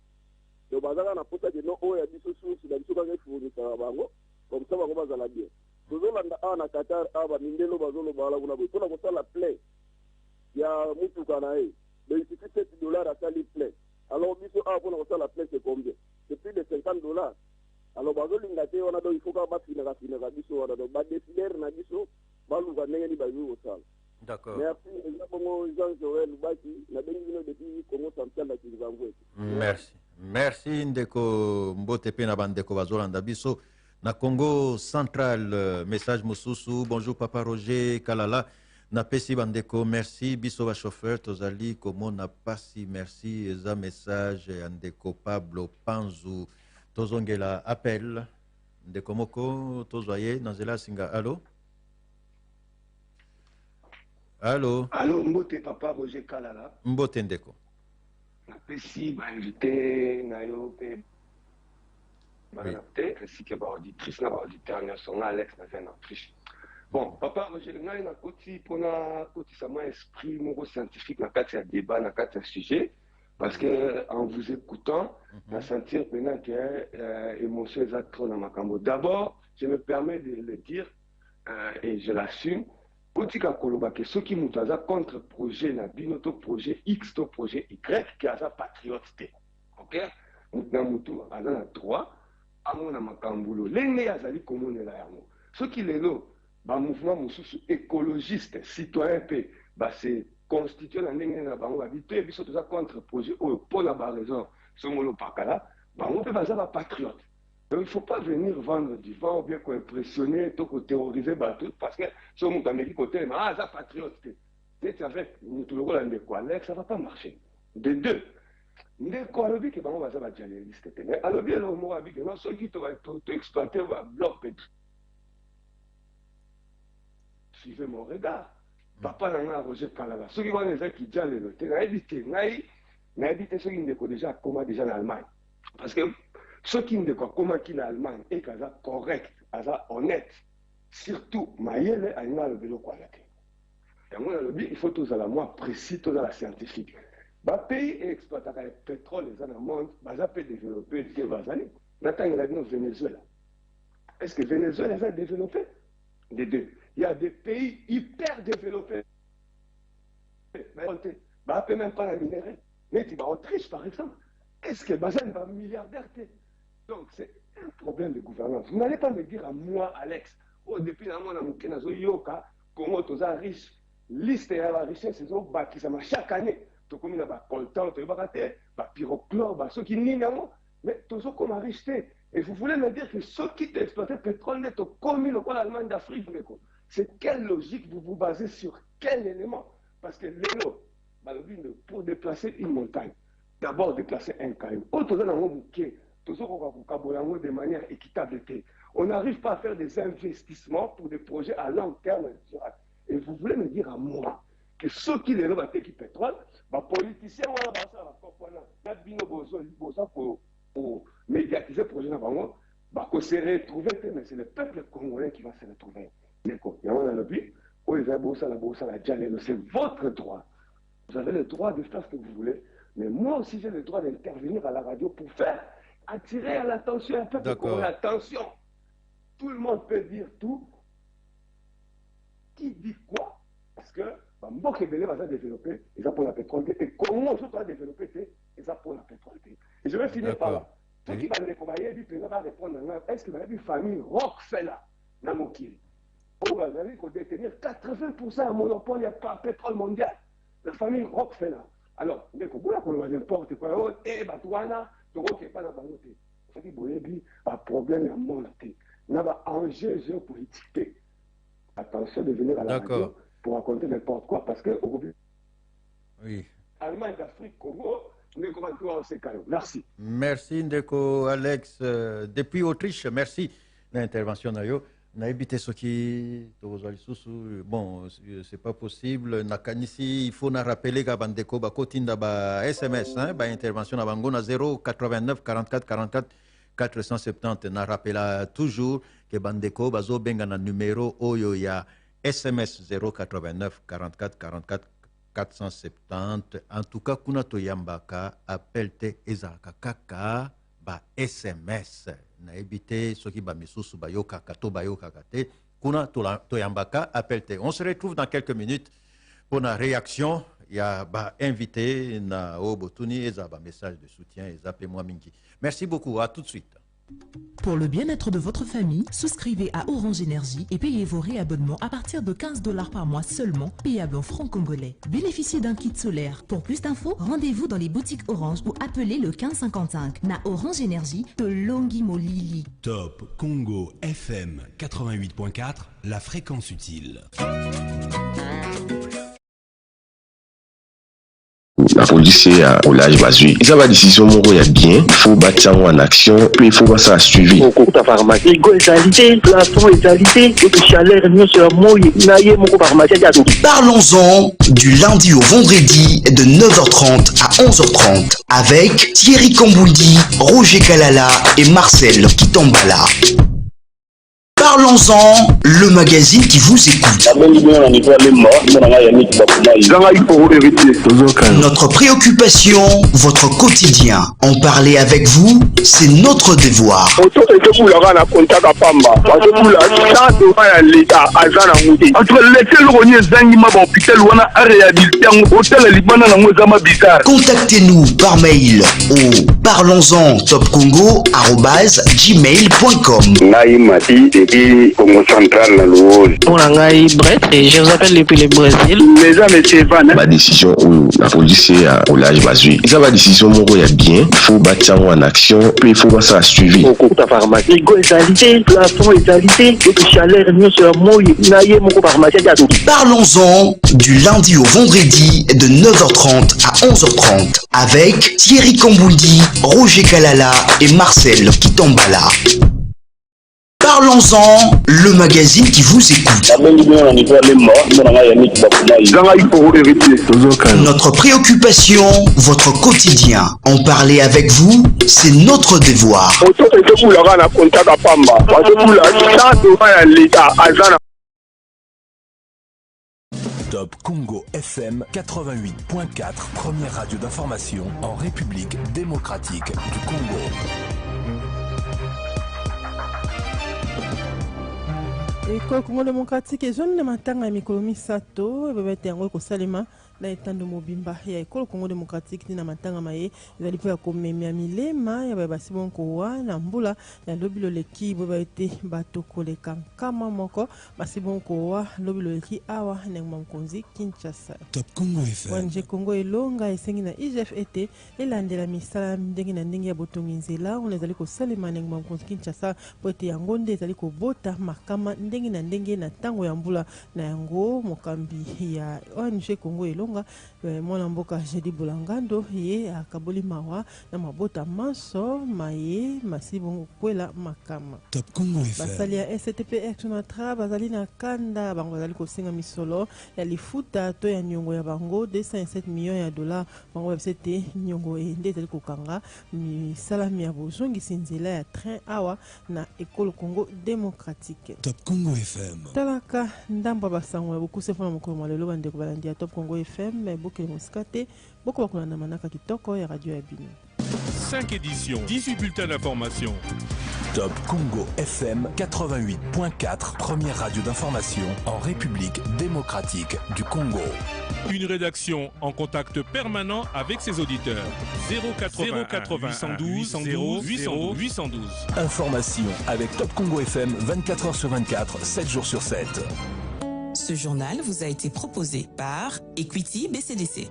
donc bazaka na posa ke no oyo ya biso susi na biso kaka efunisaka bango comme ça bango bazala bien tozolanda awa na Qatar awa bamindelo bazoloba wala kuna boye mpona kosala plein ya mutuka na ye mais il suffit $7 asali plein alors biso awa mpona kosala plein c'est combien c'est plus de $50 alors bazolinga te wana donc il faut kaka bafinaka biso wana donc badécidere na biso baluka ndenge nini bazwi kosala. D'accord. Merci. Jean-Joël Baki, na bengi depuis Congo Central na Kinzangwe. Merci. Merci ndeko mbote pe na bandeko bazolanda biso na Congo Central. Message mususu. Bonjour Papa Roger Kalala. Na pesi bandeko merci biso ba chauffeur tozali komo na pasi merci eza message ndeko Pablo Panzu tozongela appel ndeko moko tozoye nanzela singa. Allô? Allô? Allô, Mbote Papa Roger Kalala. Mbote ndeko. Napesi ba invité na yo pe banapte ainsi que ba auditrice na ba auditeur national Alex na vient en Autriche. Bon, Papa Roger ngai na koti pona koti sama esprit moko scientifique na kati ya débat na kati ya sujet parce que en vous écoutant na sentir maintenant que émotion est trop na makambo. D'abord, je me permets de le dire et je l'assume. Kotika koloba ke soki mutu aza contre projet na bino to projet X to projet Y ki aza patriote te. OK? Na mutu aza na droit amona makambulo lenge azali komonela yango. Soki lelo ba mouvement mususu écologiste citoyen pe ba se constituer na ndenge na bango habité biso toza contre projet oyo pona ba raison somolo pakala bango pe baza ba patriote. Donc il ne faut pas venir vendre du vent ou bien impressionner, terroriser tout parce que si on a dit côté, ah, ça patriote, c'est avec nous tout le monde ça ne va pas marcher. De deux, nous avons dit que nous avons des journalistes. Mais alors bien, nous avons dit que ceux qui ont exploité le bloc pétrolier. Suivez mon regard. Papa n'a pas Roger Kalala. Ceux qui ont des gens qui disent les notes, nous avons dit ceux qui ont déjà comment déjà en Allemagne. Parce que ceux qui ne quoi comment qu'il en Allemagne et qu'ils sont correct, qu'ils sont honnêtes, surtout Mayele a une le quoi là. Et moi il faut tous à la moi précis, tous à la scientifique. Bah pays exploitant le pétrole les dans le monde, bah ça peut développer des bazali. Maintenant il y a le Venezuela. Est-ce que Venezuela va développer? Des deux. Il y a des pays hyper développés. Bah peut même pas la minerai. Mais tu vas en Autriche par exemple. Est-ce que Bazan va milliardaire? Donc c'est un problème de gouvernance. Vous n'allez pas me dire à moi, Alex, oh, depuis la mois dans Yoka, comment tu es riche, liste de la richesse, c'est qui ça m'a chaque année. Tu as mis un coltan, tu as raté, pyrochlore, ceux qui nient, mais tu as comme riche. Et vous voulez me dire que ceux qui t'exploitaient le pétrole, tu as commis le l'Allemagne d'Afrique. C'est quelle logique vous vous basez sur quel élément? Parce que l'élo, pour déplacer une montagne, d'abord déplacer un caillou. De manière équitable. On n'arrive pas à faire des investissements pour des projets à long terme. Et vous voulez me dire à moi que ceux qui les ont qui pétrole, les politiciens pour médiatiser le projet, se retrouver, mais c'est le peuple congolais qui va se retrouver. C'est votre droit. Vous avez le droit de faire ce que vous voulez. Mais moi aussi, j'ai le droit d'intervenir à la radio pour faire attirer à l'attention un peu de Congolais. Attention, tout le monde peut dire tout. Qui dit quoi? Parce que Mbok Ebele va se développer, ils ont pour la pétrole. Et comment je dois développer, ils ont pour la pétrole. Et je vais finir par là. Ceux qui vont découvrir, le président va répondre est-ce que vous avez une famille Rockefeller dans mon kil? Vous avez détenir 80% à monopole, il n'y a pas de pétrole mondial. La famille Rockefeller. Alors, dès que vous avez n'importe quoi, et Batouana, tu ne pas dans la note. Ça dit, il un problème à monter. Il y a un enjeu géopolitique. Attention de venir à la radio pour raconter n'importe quoi, parce que oui. Allemagne d'Afrique, Congo, merci. Merci, Ndeko Alex. Depuis Autriche, merci de l'intervention. Na évité ce qui bon c'est pas possible nakanisi il faut na rappeler ka bandeko ba kotinda ba SMS ba intervention na bango na 089 44 44 470 na rappela toujours que bandeko bazo benga na numéro oyo ya SMS 089 44 44 470. En tout cas, kuna toyambaka appel te ezalaka kaka ba SMS. Na ebite soki ba misusu ba yokaka to ba yokaka te. Kuna toyambaka appel te. On se retrouve dans quelques minutes pour la réaction. Il y a ba invité na Obotuni eza ba message de soutien et moi mingi. Merci beaucoup, à tout de suite. Pour le bien-être de votre famille, souscrivez à Orange Énergie et payez vos réabonnements à partir de 15 $ par mois seulement, payable en francs congolais. Bénéficiez d'un kit solaire. Pour plus d'infos, rendez-vous dans les boutiques Orange ou appelez le 1555. Na Orange Énergie, de Longi Molili. Top Congo FM 88.4, la fréquence utile. La police au large basé. Ça va décision mon il y a bien, faut bâtir en action, puis il faut pas ça suivi. Au cours de pharmacie, égalité, plafond égalité, et chaleur mieux sur moi, naïe mon pharmacie. Parlons-en du lundi au vendredi de 9h30 à 11h30 avec Thierry Kamboundi, Roger Kalala et Marcel Kitambala. Parlons-en, le magazine qui vous écoute. Notre préoccupation, votre quotidien. En parler avec vous, c'est notre devoir. Contactez-nous par mail au parlonsentopcongo@gmail.com. Congo Central na Louole. Pour Nangai Brett, et je vous appelle depuis le Brésil. Mesdames et messieurs, ma décision où la police au large basé. Ça va décision mon il y a bien, faut bâtir en action, puis il faut pas ça suivi. Au cours de pharmacie, égalité, plafond égalité, et chaleur mieux sur moi, naïe mon pharmacie. Parlons-en du lundi au vendredi de 9h30 à 11h30 avec Thierry Kamboundi, Roger Kalala et Marcel Kitambala. Parlons-en, le magazine qui vous écoute. Notre préoccupation, votre quotidien. En parler avec vous, c'est notre devoir. Top Congo FM 88.4, première radio d'information en République démocratique du Congo. École Congo démocratique et jeune matanga ya mikolo misato ebebete yango ekosalema na etando mobimba ya École Congo démocratique na matanga maye ezali po ya komemia milema ya basi bonko wa na mbula ya lobilo leki bebete bato koleka kama moko basi bonko wa lobilo leki awa na mkonzi Kinshasa. Top Congo FM. Wanje Congo elonga esengi na IGFET elandela misala ndenge na ndenge ya botongi nzela on ezali kosalema na mkonzi Kinshasa po ete yango nde ezali kobota makama ndenge na ndenge na tango ya mbula na yango mokambi ya ONG Congo elonga mwana mboka Jedi Bulangando ye akaboli mawa na mabota maso maye masibo kwela makama. Top Congo FM. Basali ya STPR tunatra bazali na kanda bango bazali kosinga misolo ya lifuta to ya nyongo ya bango 207 millions ya dollars bango babisete nyongo ende ezali kokanga misalami ya bozongisi nzela ya train awa na École Congo démocratique. Top Congo FM. Talaka ndamba basango ya bokuse fona mokolo malelo bande ko balandi ya Top Congo FM bokele moskate boko bakolanda manaka kitoko ya radio ya bino. 5 éditions, 18 bulletins d'information. Top Congo FM 88.4, première radio d'information en République démocratique du Congo. Une rédaction en contact permanent avec ses auditeurs. 080 812 812. Information avec Top Congo FM 24h sur 24, 7 jours sur 7. Ce journal vous a été proposé par Equity BCDC.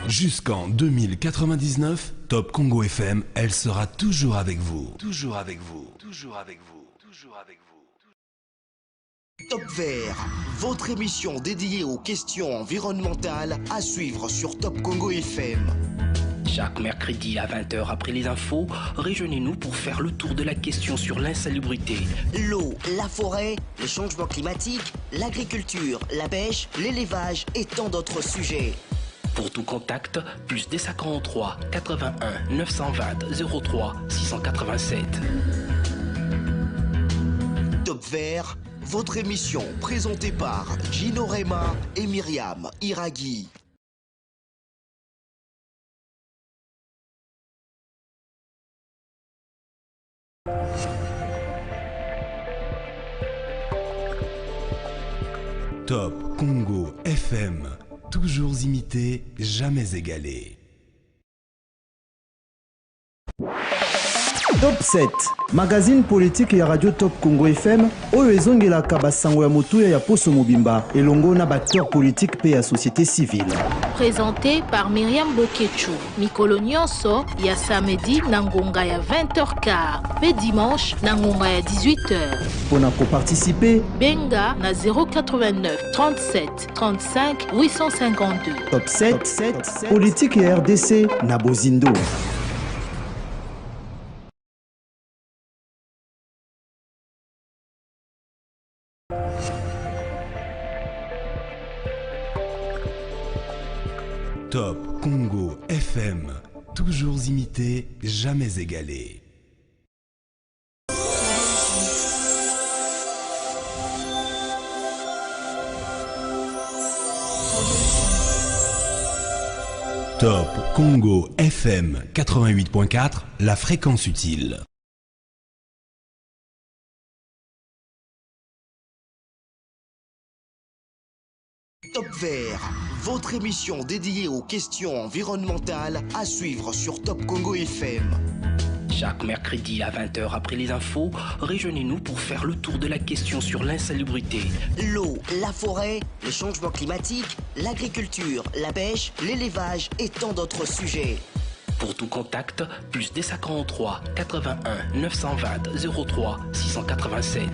Jusqu'en 2099, Top Congo FM, elle sera toujours avec vous. Toujours avec vous. Toujours avec vous. Toujours avec vous. Top Vert, votre émission dédiée aux questions environnementales à suivre sur Top Congo FM. Chaque mercredi à 20h après les infos, rejoignez-nous pour faire le tour de la question sur l'insalubrité. L'eau, la forêt, le changement climatique, l'agriculture, la pêche, l'élevage et tant d'autres sujets. Pour tout contact, plus 243 81 920 03 687. Top Vert, votre émission présentée par Gino Rema et Myriam Iraghi. Top Congo FM, toujours imité, jamais égalé. Top 7, magazine politique ya Radio Top Congo FM, oyo ezongelaka basango ya motuya ya Poso Mobimba, elongo na batteur politique pe ya société civile. Présenté par Myriam Bokechu. Mikolo nyonso ya samedi na ngonga ya 20h15 pe dimanche na ngonga ya 18h. Pona ko participer, benga na 089 37 35 852. Top 7, politique ya RDC na Bozindo. Top Congo FM, toujours imité, jamais égalé. Top Congo FM 88.4, la fréquence utile. Top Vert, votre émission dédiée aux questions environnementales à suivre sur Top Congo FM. Chaque mercredi à 20h après les infos, rejoignez-nous pour faire le tour de la question sur l'insalubrité. L'eau, la forêt, les changements climatiques, l'agriculture, la pêche, l'élevage et tant d'autres sujets. Pour tout contact, plus 243 81 920 03 687.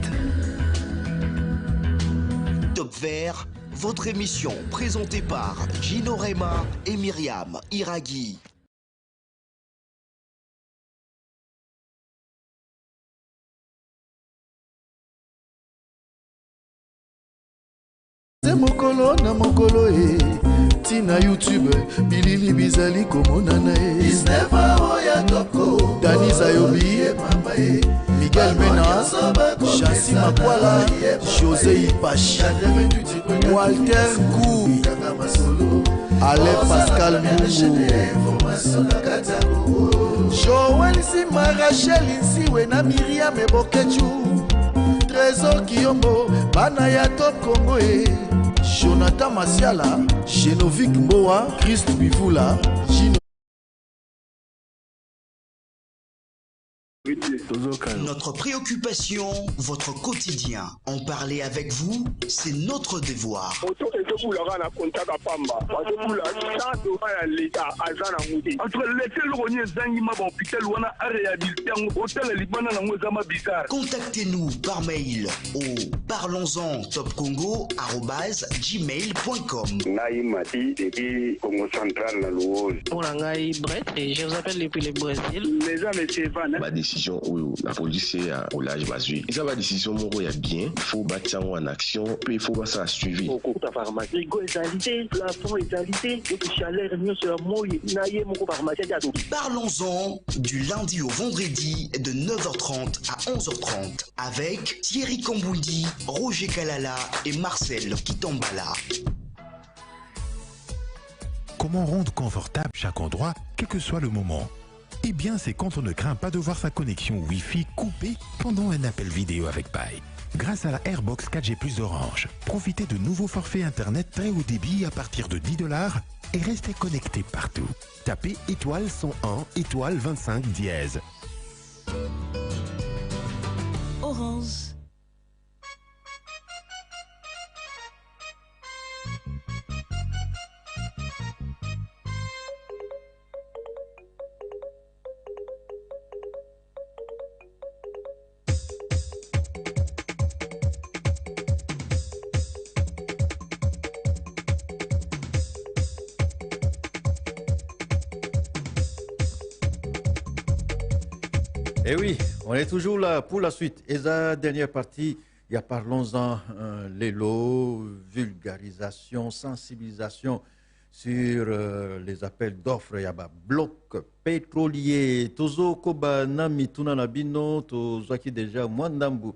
Top Vert, votre émission présentée par Gino Rema et Myriam Iraghi. C'est mokolo na mokolo tina YouTube bilili bizali komonana Is never oya toko Dani Zayobi Miguel Mena Chassi Makwala José Ipachi Walter Kou Alain Pascal Mungu Joël Sima Rachel Insiwe na Myriam Bokechu Trésor Kiyombo Bana ya Top Congo Jonathan Masiala, Genovic Moa, Christ Bivula, Gino. Notre préoccupation, votre quotidien. En parler avec vous, c'est notre devoir. Contactez-nous par mail au parlonsentopcongo@gmail.com. Pour la Brett, et je vous appelle depuis le Brésil. Ma décision, oui, la police est au large basé. Et ça, ma décision, mon gars, il y a bien. Il faut battre en action, puis il faut pas ça suivi. Parlons-en du lundi au vendredi de 9h30 à 11h30 avec Thierry Kamboundi, Roger Kalala et Marcel Kitambala. Comment rendre confortable chaque endroit, quel que soit le moment? Eh bien, c'est quand on ne craint pas de voir sa connexion Wi-Fi coupée pendant un appel vidéo avec Pai. Grâce à la Airbox 4G Plus d'Orange, profitez de nouveaux forfaits Internet très haut débit à partir de 10 $ et restez connecté partout. Tapez étoile 101, étoile 25 dièse. Orange. Eh oui, on est toujours là pour la suite. Et la dernière partie, il y a parlons-en, les lots, vulgarisation, sensibilisation sur les appels d'offres ya ba bloc pétrolier tozo koba na mituna na bino tozwaki déjà mwandambu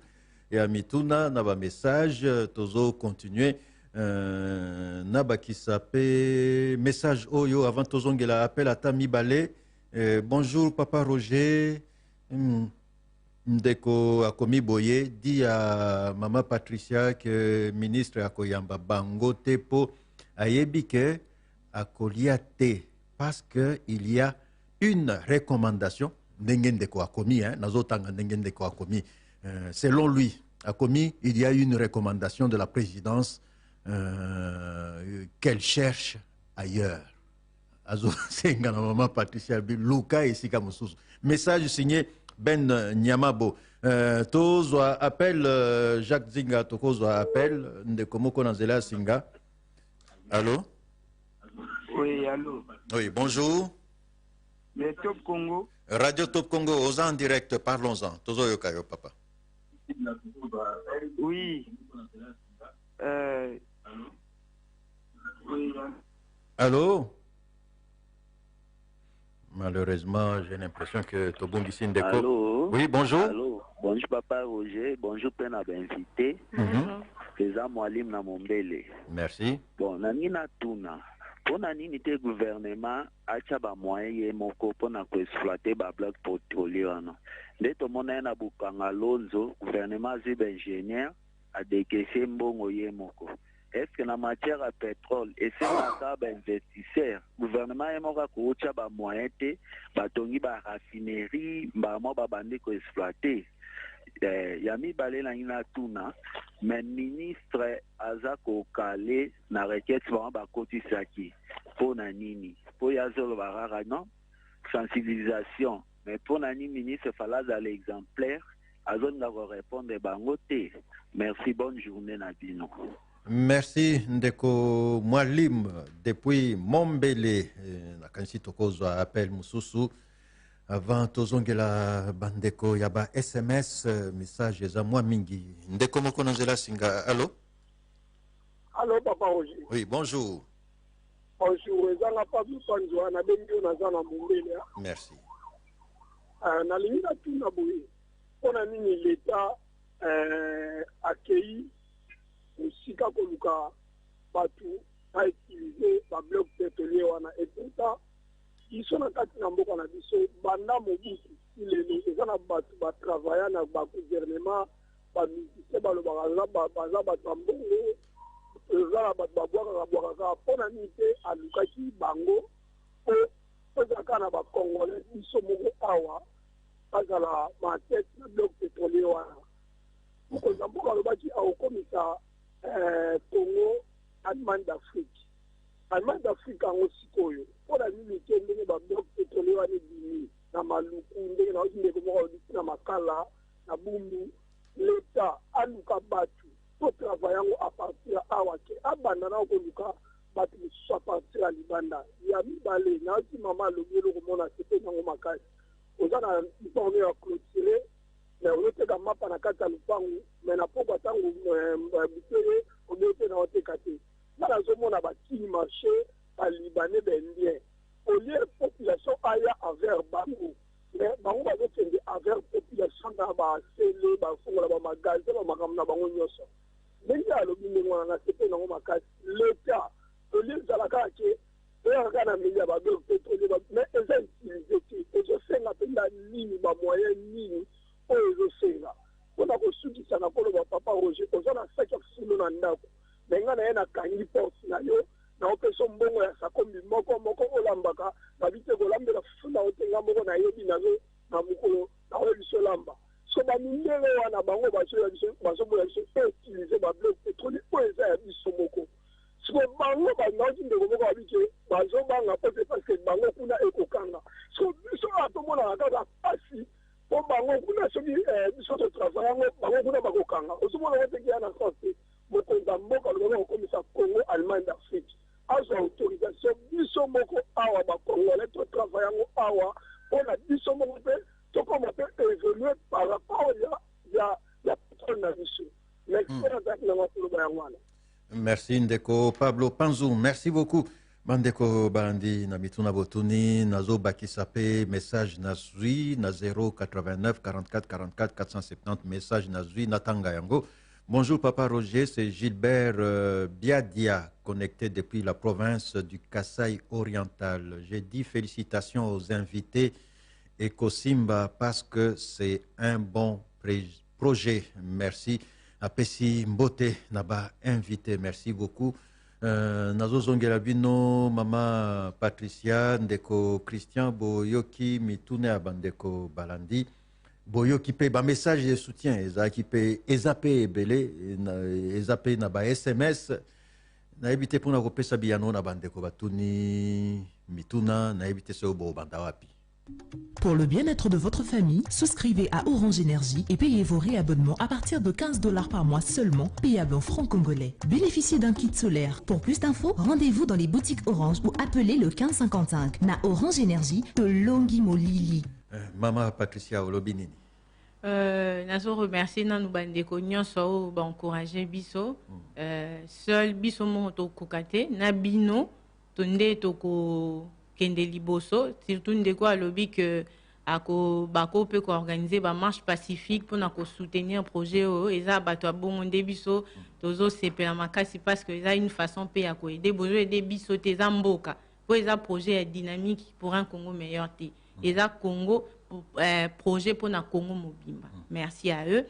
ya mituna na ba message tozo continuer na bakisa pe message oyo avant tozongela appel ata mibale. Bonjour Papa Roger. Ndeko akomi boye dit à Maman Patricia que ministre akoyamba bango tepo ayebike akoliate parce que il y a une recommandation ndeko akomi nazotanga ndeko akomi selon lui akomi il y a une recommandation de la présidence qu'elle cherche ailleurs. Azo senga na Maman Patricia Luka esika mususu. Message signé Ben Nyamabo. Tozwa appel Jacques Zinga tokozwa appel ndeko moko na nzela singa. Allô? Oui, allô. Oui, bonjour. Le Top Congo. Radio Top Congo, aux en direct, parlons-en. Tozo yokayo, papa. Oui. Oui. Allô? Malheureusement, j'ai l'impression que Tobongisi Ndeko. Allô? Oui, bonjour. Allô? Bonjour, Papa Roger. Bonjour, Pena Benvité. Présent Mwalim na Mombele. Merci. Bon, Nanina Tuna. Pour nini te gouvernement acha ba moyen ye moko pona ko exploiter ba bloc pétrolier wana. Ndeto mona na bukanga lonzo gouvernement zibe ingénieur a décaissé mbongo ye moko. Est-ce que la matière à pétrole et c'est un investisseur gouvernement est moko ko acha ba moyen te ba tongi ba raffinerie ba mo ba bandi ko exploiter. Yami balé na ina tuna mais ministre azako kale na requête ba kotisaki pour na nini pour yazolo barara non sensibilisation mais pour na nini ministre falaza l'exemplaire azonga ko répondre bango te. Merci, bonne journée na bino. Merci Ndeko Mwalim depuis Mombele na kanisi tokozwa appel mususu. Avant tozongela bandeko yaba SMS message za mwa mingi ndeko moko nzela singa. Allô? Allô Papa Roger. Oui, bonjour. Bonjour, ezanga pas bipanzo na bendio na zana Mombele. Merci. Na limina tuna boye. Pona nini l'état accueilli musika koluka batu a utilisé ba bloc pétrolier wana et pourtant ils sont en train de na biso banda mobutu ilelo ezana batu ba travailler na ba gouvernement ba ministère ba lo ba ba tambongo ezana ba boaka pona nite alukaki bango po zakana ba congolais biso moko awa bazala ma tête na bloc pétrolier wana ko zamboka lo baki au komisa Congo Allemagne d'Afrique. Allemagne d'Afrique en sikoyo. Pour la limite ndenge ba bloc pétrolier wana dini na maluku ndenge na ozinde ko na makala na bumbu l'état aluka batu pour travailler à partir awa ke abanda na ko luka batu so partir à libanda ya mibale na ti mama lobelo ko mona c'était nango makasi ozana mpone ya clôturer mais on était dans mapa na kata lupangu mais na poko tango biteye on était na otekate na zomona ba kini marché ba libanais bendien au lieu population aya envers bango mais bango ba zokende envers population na ba sele ba fongola ba magasin ba makamna bango nyoso ndenge alobi ndenge na c'était nango makasi l'état au lieu zala kake et na milia ba bloc pétrolier mais eza utilisé et je fais na penda nini ba moyen nini oyo senga mpona kosukisa na koloba Papa Roger oza na saki ya fulu na ndako menga na ye nakangi porte na yo na opesa mbongo ya sakombi moko olambaka babi te kolambela fufu na otenga moko nayebi nazo na mokolo na oyo biso olamba so bamindele wana bango bazoboya biso utilize babloc pétrolier oyo eza ya biso moko siko bango banauti ndeko moko babi te bazobanga po te parceke bango kuna ekokanga so biso atomonaka kaka pasi po bango kuna soki biso totravaille yango bango kuna bakokanga ozomona oteki ya na santé mokonzi ya mboka alobaka kokomisa Congo Allemagne d'Afrique azwa autorisation biso moko awa bakongolais totravaille yango awa mpona biso moko mpe tokoma mpe évolue par rapport ya pétrole na biso mais mpona zaki nango koloba yango wana. Merci Ndeko Pablo Panzou, merci beaucoup. Bandeko Barandi na mituna botuni nazo bakisape message nazui na 089 44 44 470 message nazui natanga yango. Bonjour Papa Roger, c'est Gilbert Biadia connecté depuis la province du Kasaï oriental. J'ai dit félicitations aux invités Ekosimba parce que c'est un bon projet. Merci. Apesi Mbote naba invité. Merci beaucoup. Nazo zongela bino mama Patricia ndeko Christian Boyoki mitune abandeko Balandi Boyoki pe ba message de soutien ezaki pe ezape ebele ezape na ba SMS na ebite pona kopesa biano na bandeko batuni mituna na ebite so bo banda wapi. Pour le bien-être de votre famille, souscrivez à Orange Énergie et payez vos réabonnements à partir de 15 $ par mois seulement, payable en francs congolais. Bénéficiez d'un kit solaire. Pour plus d'infos, rendez-vous dans les boutiques Orange ou appelez le 1555. Na Orange Énergie, de Longi Molili. Maman Patricia Olobinini. Nazo remercier nanu bandeko nyonso ba encourager biso. Seul biso mo to kokate na bino tonde to ko kende liboso surtout ndeko alobi que ako bako peut organiser ba marche pacifique pour na ko soutenir projet o eza bato abongo biso tozo sepela makasi parce que eza une façon pe ya ko aider bozo aider biso te za mboka po eza projet dynamique pour un Congo meilleur te eza Congo projet pour na Congo mobimba. Merci à eux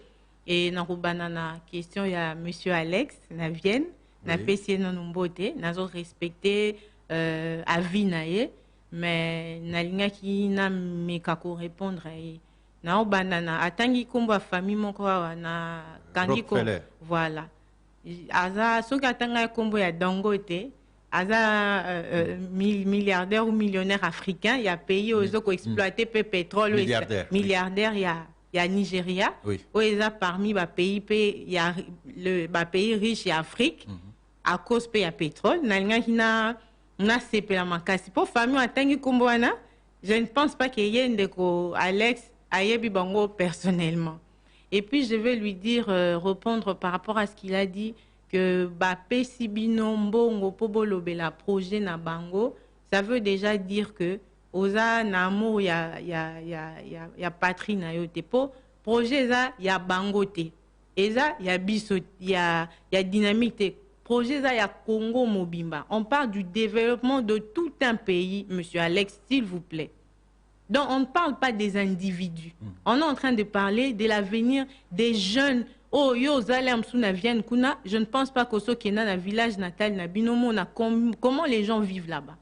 et na ko banana question ya monsieur Alex na Vienne na pesi na mbote nazo respecter avis nae mais nalinga ki na mekako répondre na banana atangi komba famille moko na kangi ko voilà aza soki atanga kombo ya Dangote aza milliardaire ou millionnaire africain ya pays ozo ko exploiter pe pétrole milliardaire ya Nigeria o eza parmi ba pays pe ya le ba pays riche ya Afrique à cause pe ya pétrole nalinga ki na sepela makasi pour famille atangi kombo wana je ne pense pas qu'il y ait ndeko Alex ayebi bango personnellement et puis je vais lui dire répondre par rapport à ce qu'il a dit que ba pesi bino mbongo po bolobela projet na bango ça veut déjà dire que oza na amour ya patrie na yo te po projet za ya bango te eza ya biso ya dynamique te projet za ya Congo mobimba. On parle du développement de tout un pays, monsieur Alex, s'il vous plaît. Donc on ne parle pas des individus. On est en train de parler de l'avenir des jeunes. Oh yo zalem suna vienne kuna, je ne pense pas qu'au Sokena na village natal na binomo na comment les gens vivent là-bas.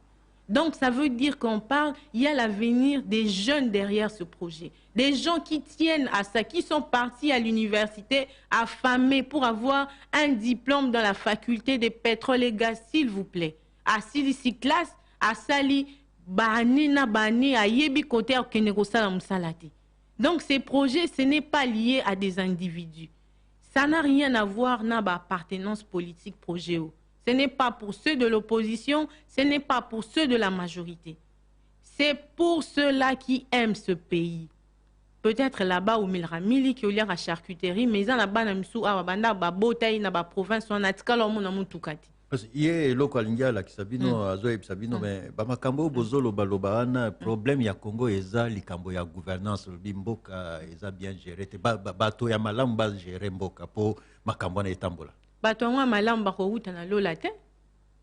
Donc ça veut dire qu'on parle, il y a l'avenir des jeunes derrière ce projet. Des gens qui tiennent à ça, qui sont partis à l'université affamés pour avoir un diplôme dans la faculté des pétrole et gaz, s'il vous plaît. À Silisi classe, à Sali, Bani na Bani, à Yebi Kote, à Kenegosa Msalati. Donc ces projets, ce n'est pas lié à des individus. Ça n'a rien à voir avec l'appartenance politique projet. Ce n'est pas pour ceux de l'opposition, ce n'est pas pour ceux de la majorité. C'est pour ceux-là qui aiment ce pays. Peut-être là-bas où Milra Mili qui a la charcuterie, mais là-bas na misu abanda ba botaï na ba province on a tikala mo na mutukati. Parce que loko alingia la kisabino azo ebisabino mais ba makambo bozolo baloba ana problème ya Congo eza likambo ya gouvernance bimboka eza bien géré te bato ya malamu ba gérer mboka po makambo na etambola. Bato ya malamu ba ko uta na lola te.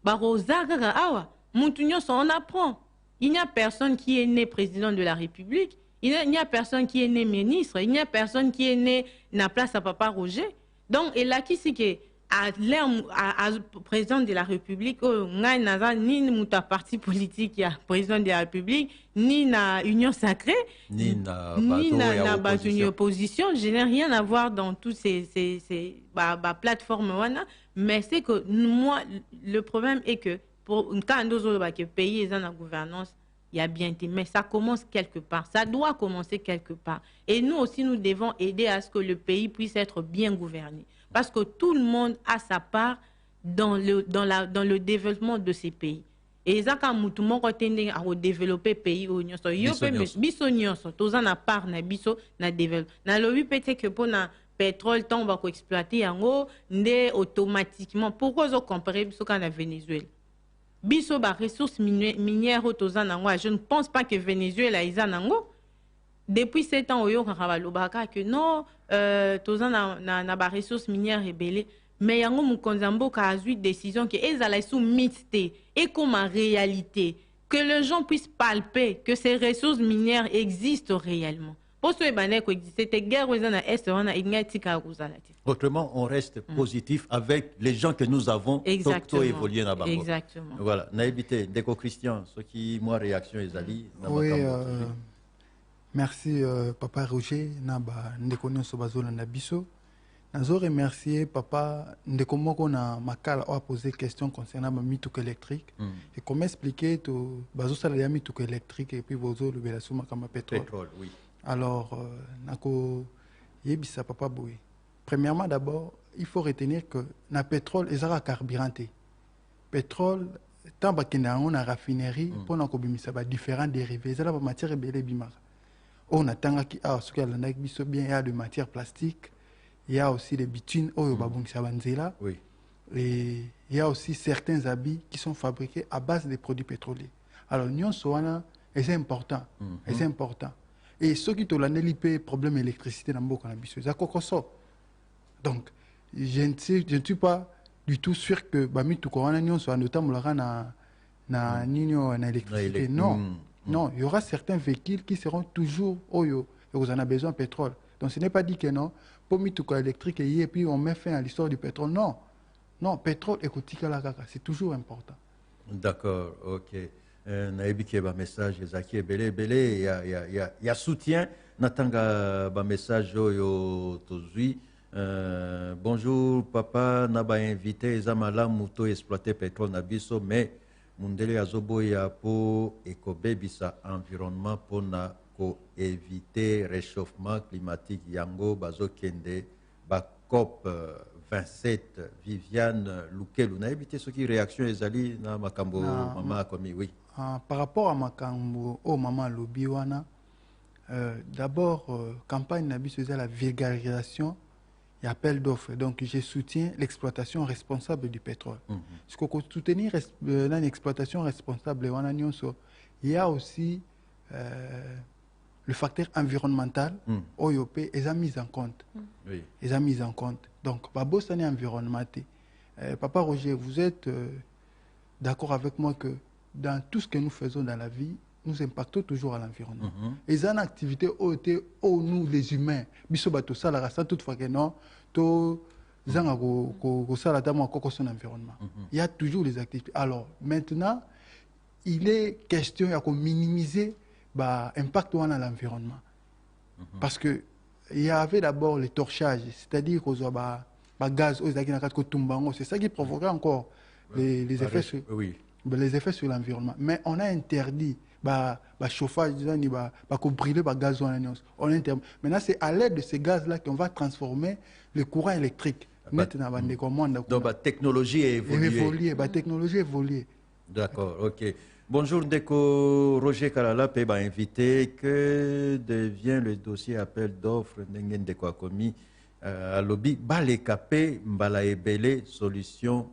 Ba rozaka awa mutu nyonso on apprend. Il n'y a personne qui est né président de la République. Il n'y a personne qui est né ministre. Il n'y a personne qui est né na place à Papa Roger. Donc, et là, qui c'est que à président de la République, ni muta parti politique, il y a président de la République, ni na Union sacrée, ni na une opposition. Je n'ai rien à voir dans tous ces plateformes. Mais c'est que moi, le problème est que pour quand on pays est dans la gouvernance, il y a bien été, mais ça commence quelque part. Ça doit commencer quelque part. Et nous aussi, nous devons aider à ce que le pays puisse être bien gouverné. Parce que tout le monde a sa part dans le développement de ces pays. Et ça, quand nous à développer le pays, nous avons part na biso na développer. Na lobi peut-être que pour na pétrole, on va exploiter en haut, automatiquement. Pourquoi on compare biso quand na Venezuela? biso ba ressources minières au tozanango, je ne pense pas que Venezuela izanango. Depuis 7 ans, oyo kaka que non, tozana na ba ressources minières rebelle, mais yango mukonzambo ka azui décision que ezala sous mixte et comme en réalité que les gens puissent palper que ces ressources minières existent réellement. Pour ce qui existe, guerre autrement, on reste positif avec les gens que nous avons évolué dans Bango. Exactement. Voilà. Naïbité, Déco Christian, ce qui, moi, réaction est Ali. Oui, merci, Papa Roger, Naba, Ndekonyo Sobazola Nabiso. Nazo remercier Papa Ndekomoko na Makala a posé question concernant ma mitouk électrique. Et comment expliquer to Bazo Salaya mitouk électrique et puis Bozo le Belasuma comme pétrole. Pétrole, oui. Alors, nako yebisa Papa Boé. Premièrement, d'abord, il faut retenir que le pétrole est un carburanté. Pétrole, tant qu'il y a une raffinerie, pour nous différents dérivés. C'est la matière ébélée bimara. On attend qu'il y a ce qu'il y a de matière plastique. Il y a aussi des bitumes, oui. Et il y a aussi certains habits qui sont fabriqués à base de produits pétroliers. Alors, nous sommes c'est important. C'est important. Et ceux qui ont l'année problème d'électricité dans le cannabis, c'est quoi. Donc, je ne suis pas du tout sûr que Bami Toukorana soit notamment na électricité. Non, non, il y aura certains véhicules qui seront toujours Oyo et vous en avez besoin de pétrole. Donc, ce n'est pas dit que non. Pour Mitouko électrique et puis on met fin à l'histoire du pétrole. Non, non, pétrole et c'est toujours important. D'accord, ok. Naïbi qui est un message, Zaki est belé, belé, il y a soutien. Natanga un message yo tozui. Bonjour papa, naba invité Zamala Mouto exploiter pétrole nabiso, mais Mundele Azobo ya po ekobebisa environnement pour na ko éviter réchauffement climatique yango bazo kende ba COP 27 Viviane Lukelu. Na éviter ce qui réaction ezali na makambo mama komi oui. Par rapport à makambo au maman Lobiwana, d'abord campagne nabiso la vulgarisation et appel d'offres. Donc, je soutiens l'exploitation responsable du pétrole. Parce que pour soutenir une exploitation responsable, il y a aussi le facteur environnemental, OIOP, et a mis en compte. Oui. Ils ont mis en compte. Donc, Babo, c'est environnemental. Papa Roger, vous êtes d'accord avec moi que dans tout ce que nous faisons dans la vie, nous impactons toujours à l'environnement. Et il y a une activité où nous, les humains, toutefois que non, environnement. Il y a toujours les activités. Alors, maintenant, il est question de minimiser l'impact à l'environnement. Parce que il y avait d'abord le torchage, c'est-à-dire qu'il y a des gaz, c'est ça qui provoquait encore les effets sur, les effets sur l'environnement. Mais on a interdit chauffage, brûler gaz. Maintenant, c'est à l'aide de ces gaz-là qu'on va transformer le courant électrique. Maintenant, donc la technologie est évoluée. La technologie est évoluée. D'accord, ok. Bonjour, Ndeko Roger Kalala, peut invité. Que devient le dossier appel d'offres Nengen de Kwakomi à lobby Balekapé, Mbalaebele, solution.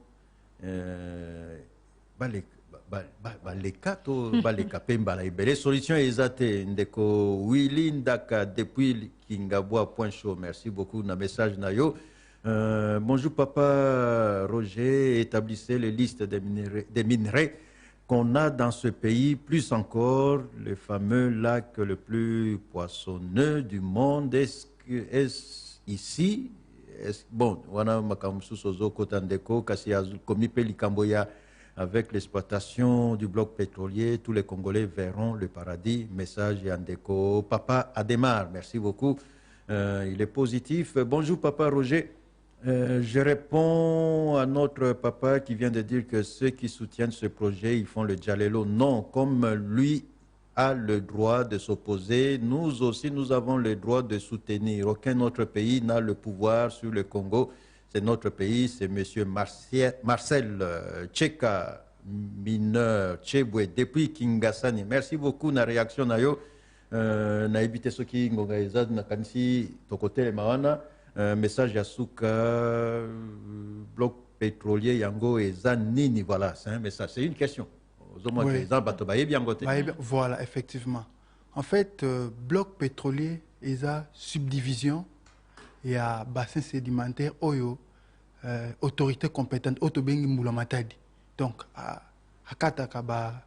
Solution exacte Ndeko Willy Ndaka depuis Kingabwa.show. Merci beaucoup. Na message Nayo. Bonjour papa Roger, établissez les listes des minerais qu'on a dans ce pays, plus encore le fameux lac le plus poissonneux du monde. Est-ce ici? Bon, wana makamsu sozo kotandeko kasi komi peli Kamboya. Avec l'exploitation du bloc pétrolier, tous les Congolais verront le paradis. Message Yandeko. Papa Ademar, merci beaucoup. Il est positif. Bonjour Papa Roger. Je réponds à notre papa qui vient de dire que ceux qui soutiennent ce projet, ils font le djalelo. Non, comme lui a le droit de s'opposer, nous aussi, nous avons le droit de soutenir. Aucun autre pays n'a le pouvoir sur le Congo. C'est notre pays, c'est M. Marcel Tcheka, mineur, Tchebwe, depuis Kingasani. Merci beaucoup, na réaction nayo. Na évité ce qui ngongaiza na kanisi tokote le mawana. Message Yasuka, bloc pétrolier yango et zanini, voilà, c'est un message, c'est une question. Oui. Oui. Voilà, effectivement. En fait, bloc pétrolier, il y a subdivision, il y a bassin sédimentaire, oyo, autorité compétente, autobengi moulamatadi. Donc, à kataka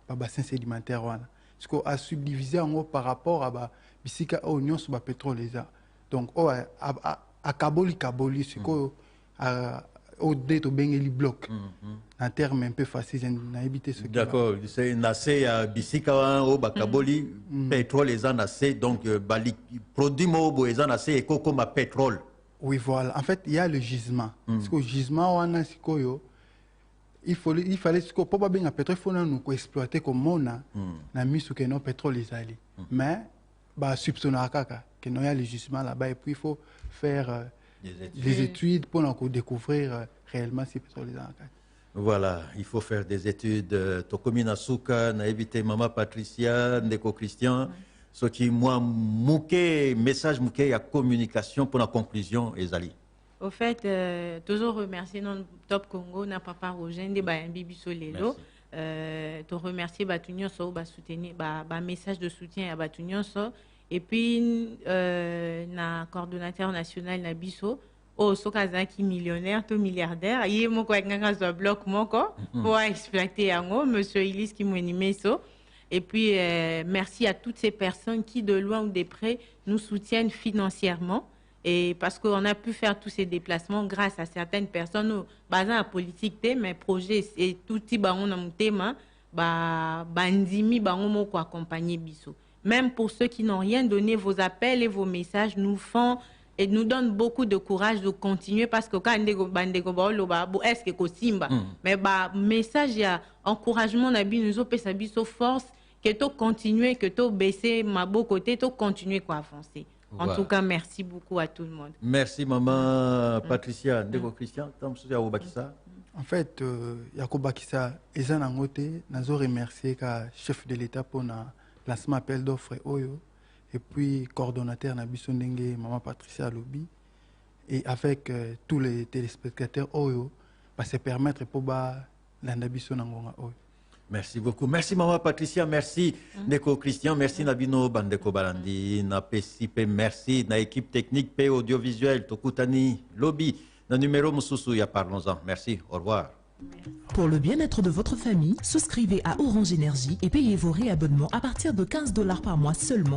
bassin sédimentaire, parce qu'on a subdivisé en haut par rapport à bisika oignon sur le pétrole. Donc, à Kaboli, c'est quoi au dé to bengeli bloc en termes un peu faciles na éviter ce d'accord c'est nassé à bisika au bakaboli pétrole les en assez donc bali produit mo les en assez éco comme pétrole. Oui voilà, en fait il y a le gisement parce que le gisement on a sikoyo il fallait ce que pour pas bien pétrole il faut nous exploiter comme on a na misu que non pétrole les ali mais ba soupçonner kaka que non il y a le gisement là-bas et puis il faut faire des études pour découvrir réellement si le pétrole est dans la carte. Voilà, il faut faire des études. Tokomi Nasuka, na évité Maman Patricia, Ndeko Christian, ce qui moi mouké message mouké ya communication pour la conclusion Ezali. Au fait, toujours remercier non Top Congo na papa Roger de Bayambi Bisolelo. Te remercier Batunyon so ba soutenir ba message de soutien à Batunyon so. Et puis, na coordonnateur national na biso, sokaza qui millionnaire, tout milliardaire, il y a mon collègue bloc moko pour exploiter yango, monsieur Ilis qui m'a animé ça. Et puis, merci à toutes ces personnes qui, de loin ou de près, nous soutiennent financièrement. Et parce qu'on a pu faire tous ces déplacements grâce à certaines personnes, nous, basant à politique, mais projet et tout type de thème, bandimi, moko accompagner biso. Même pour ceux qui n'ont rien donné, vos appels et vos messages nous font et nous donnent beaucoup de courage de continuer parce que quand on est-ce que Simba mais message et encouragement nous ont force que tu continuer que tu baisser ma beau côté tu continuer quoi avancer. En tout cas, merci beaucoup à tout le monde. Merci maman Patricia, Ndeko Christian, en fait, Yakoba Kissa ezan angote nazo remercier ka chef de l'État pour na lancement appel d'offres Oyo et puis coordonnateur Nabiso Ndenge Maman Patricia Lobby et avec tous les téléspectateurs Oyo va se permettre pour Nabiso Nangonga Oyo. Merci beaucoup. Merci Maman Patricia, merci Ndeko Christian, merci Nabino Bandeko Balandi, na PCP, merci na équipe technique P audiovisuel Tokutani Lobby, na numéro Mususu ya parlons-en. Merci, au revoir. Pour le bien-être de votre famille, souscrivez à Orange Énergie et payez vos réabonnements à partir de 15 $ par mois seulement.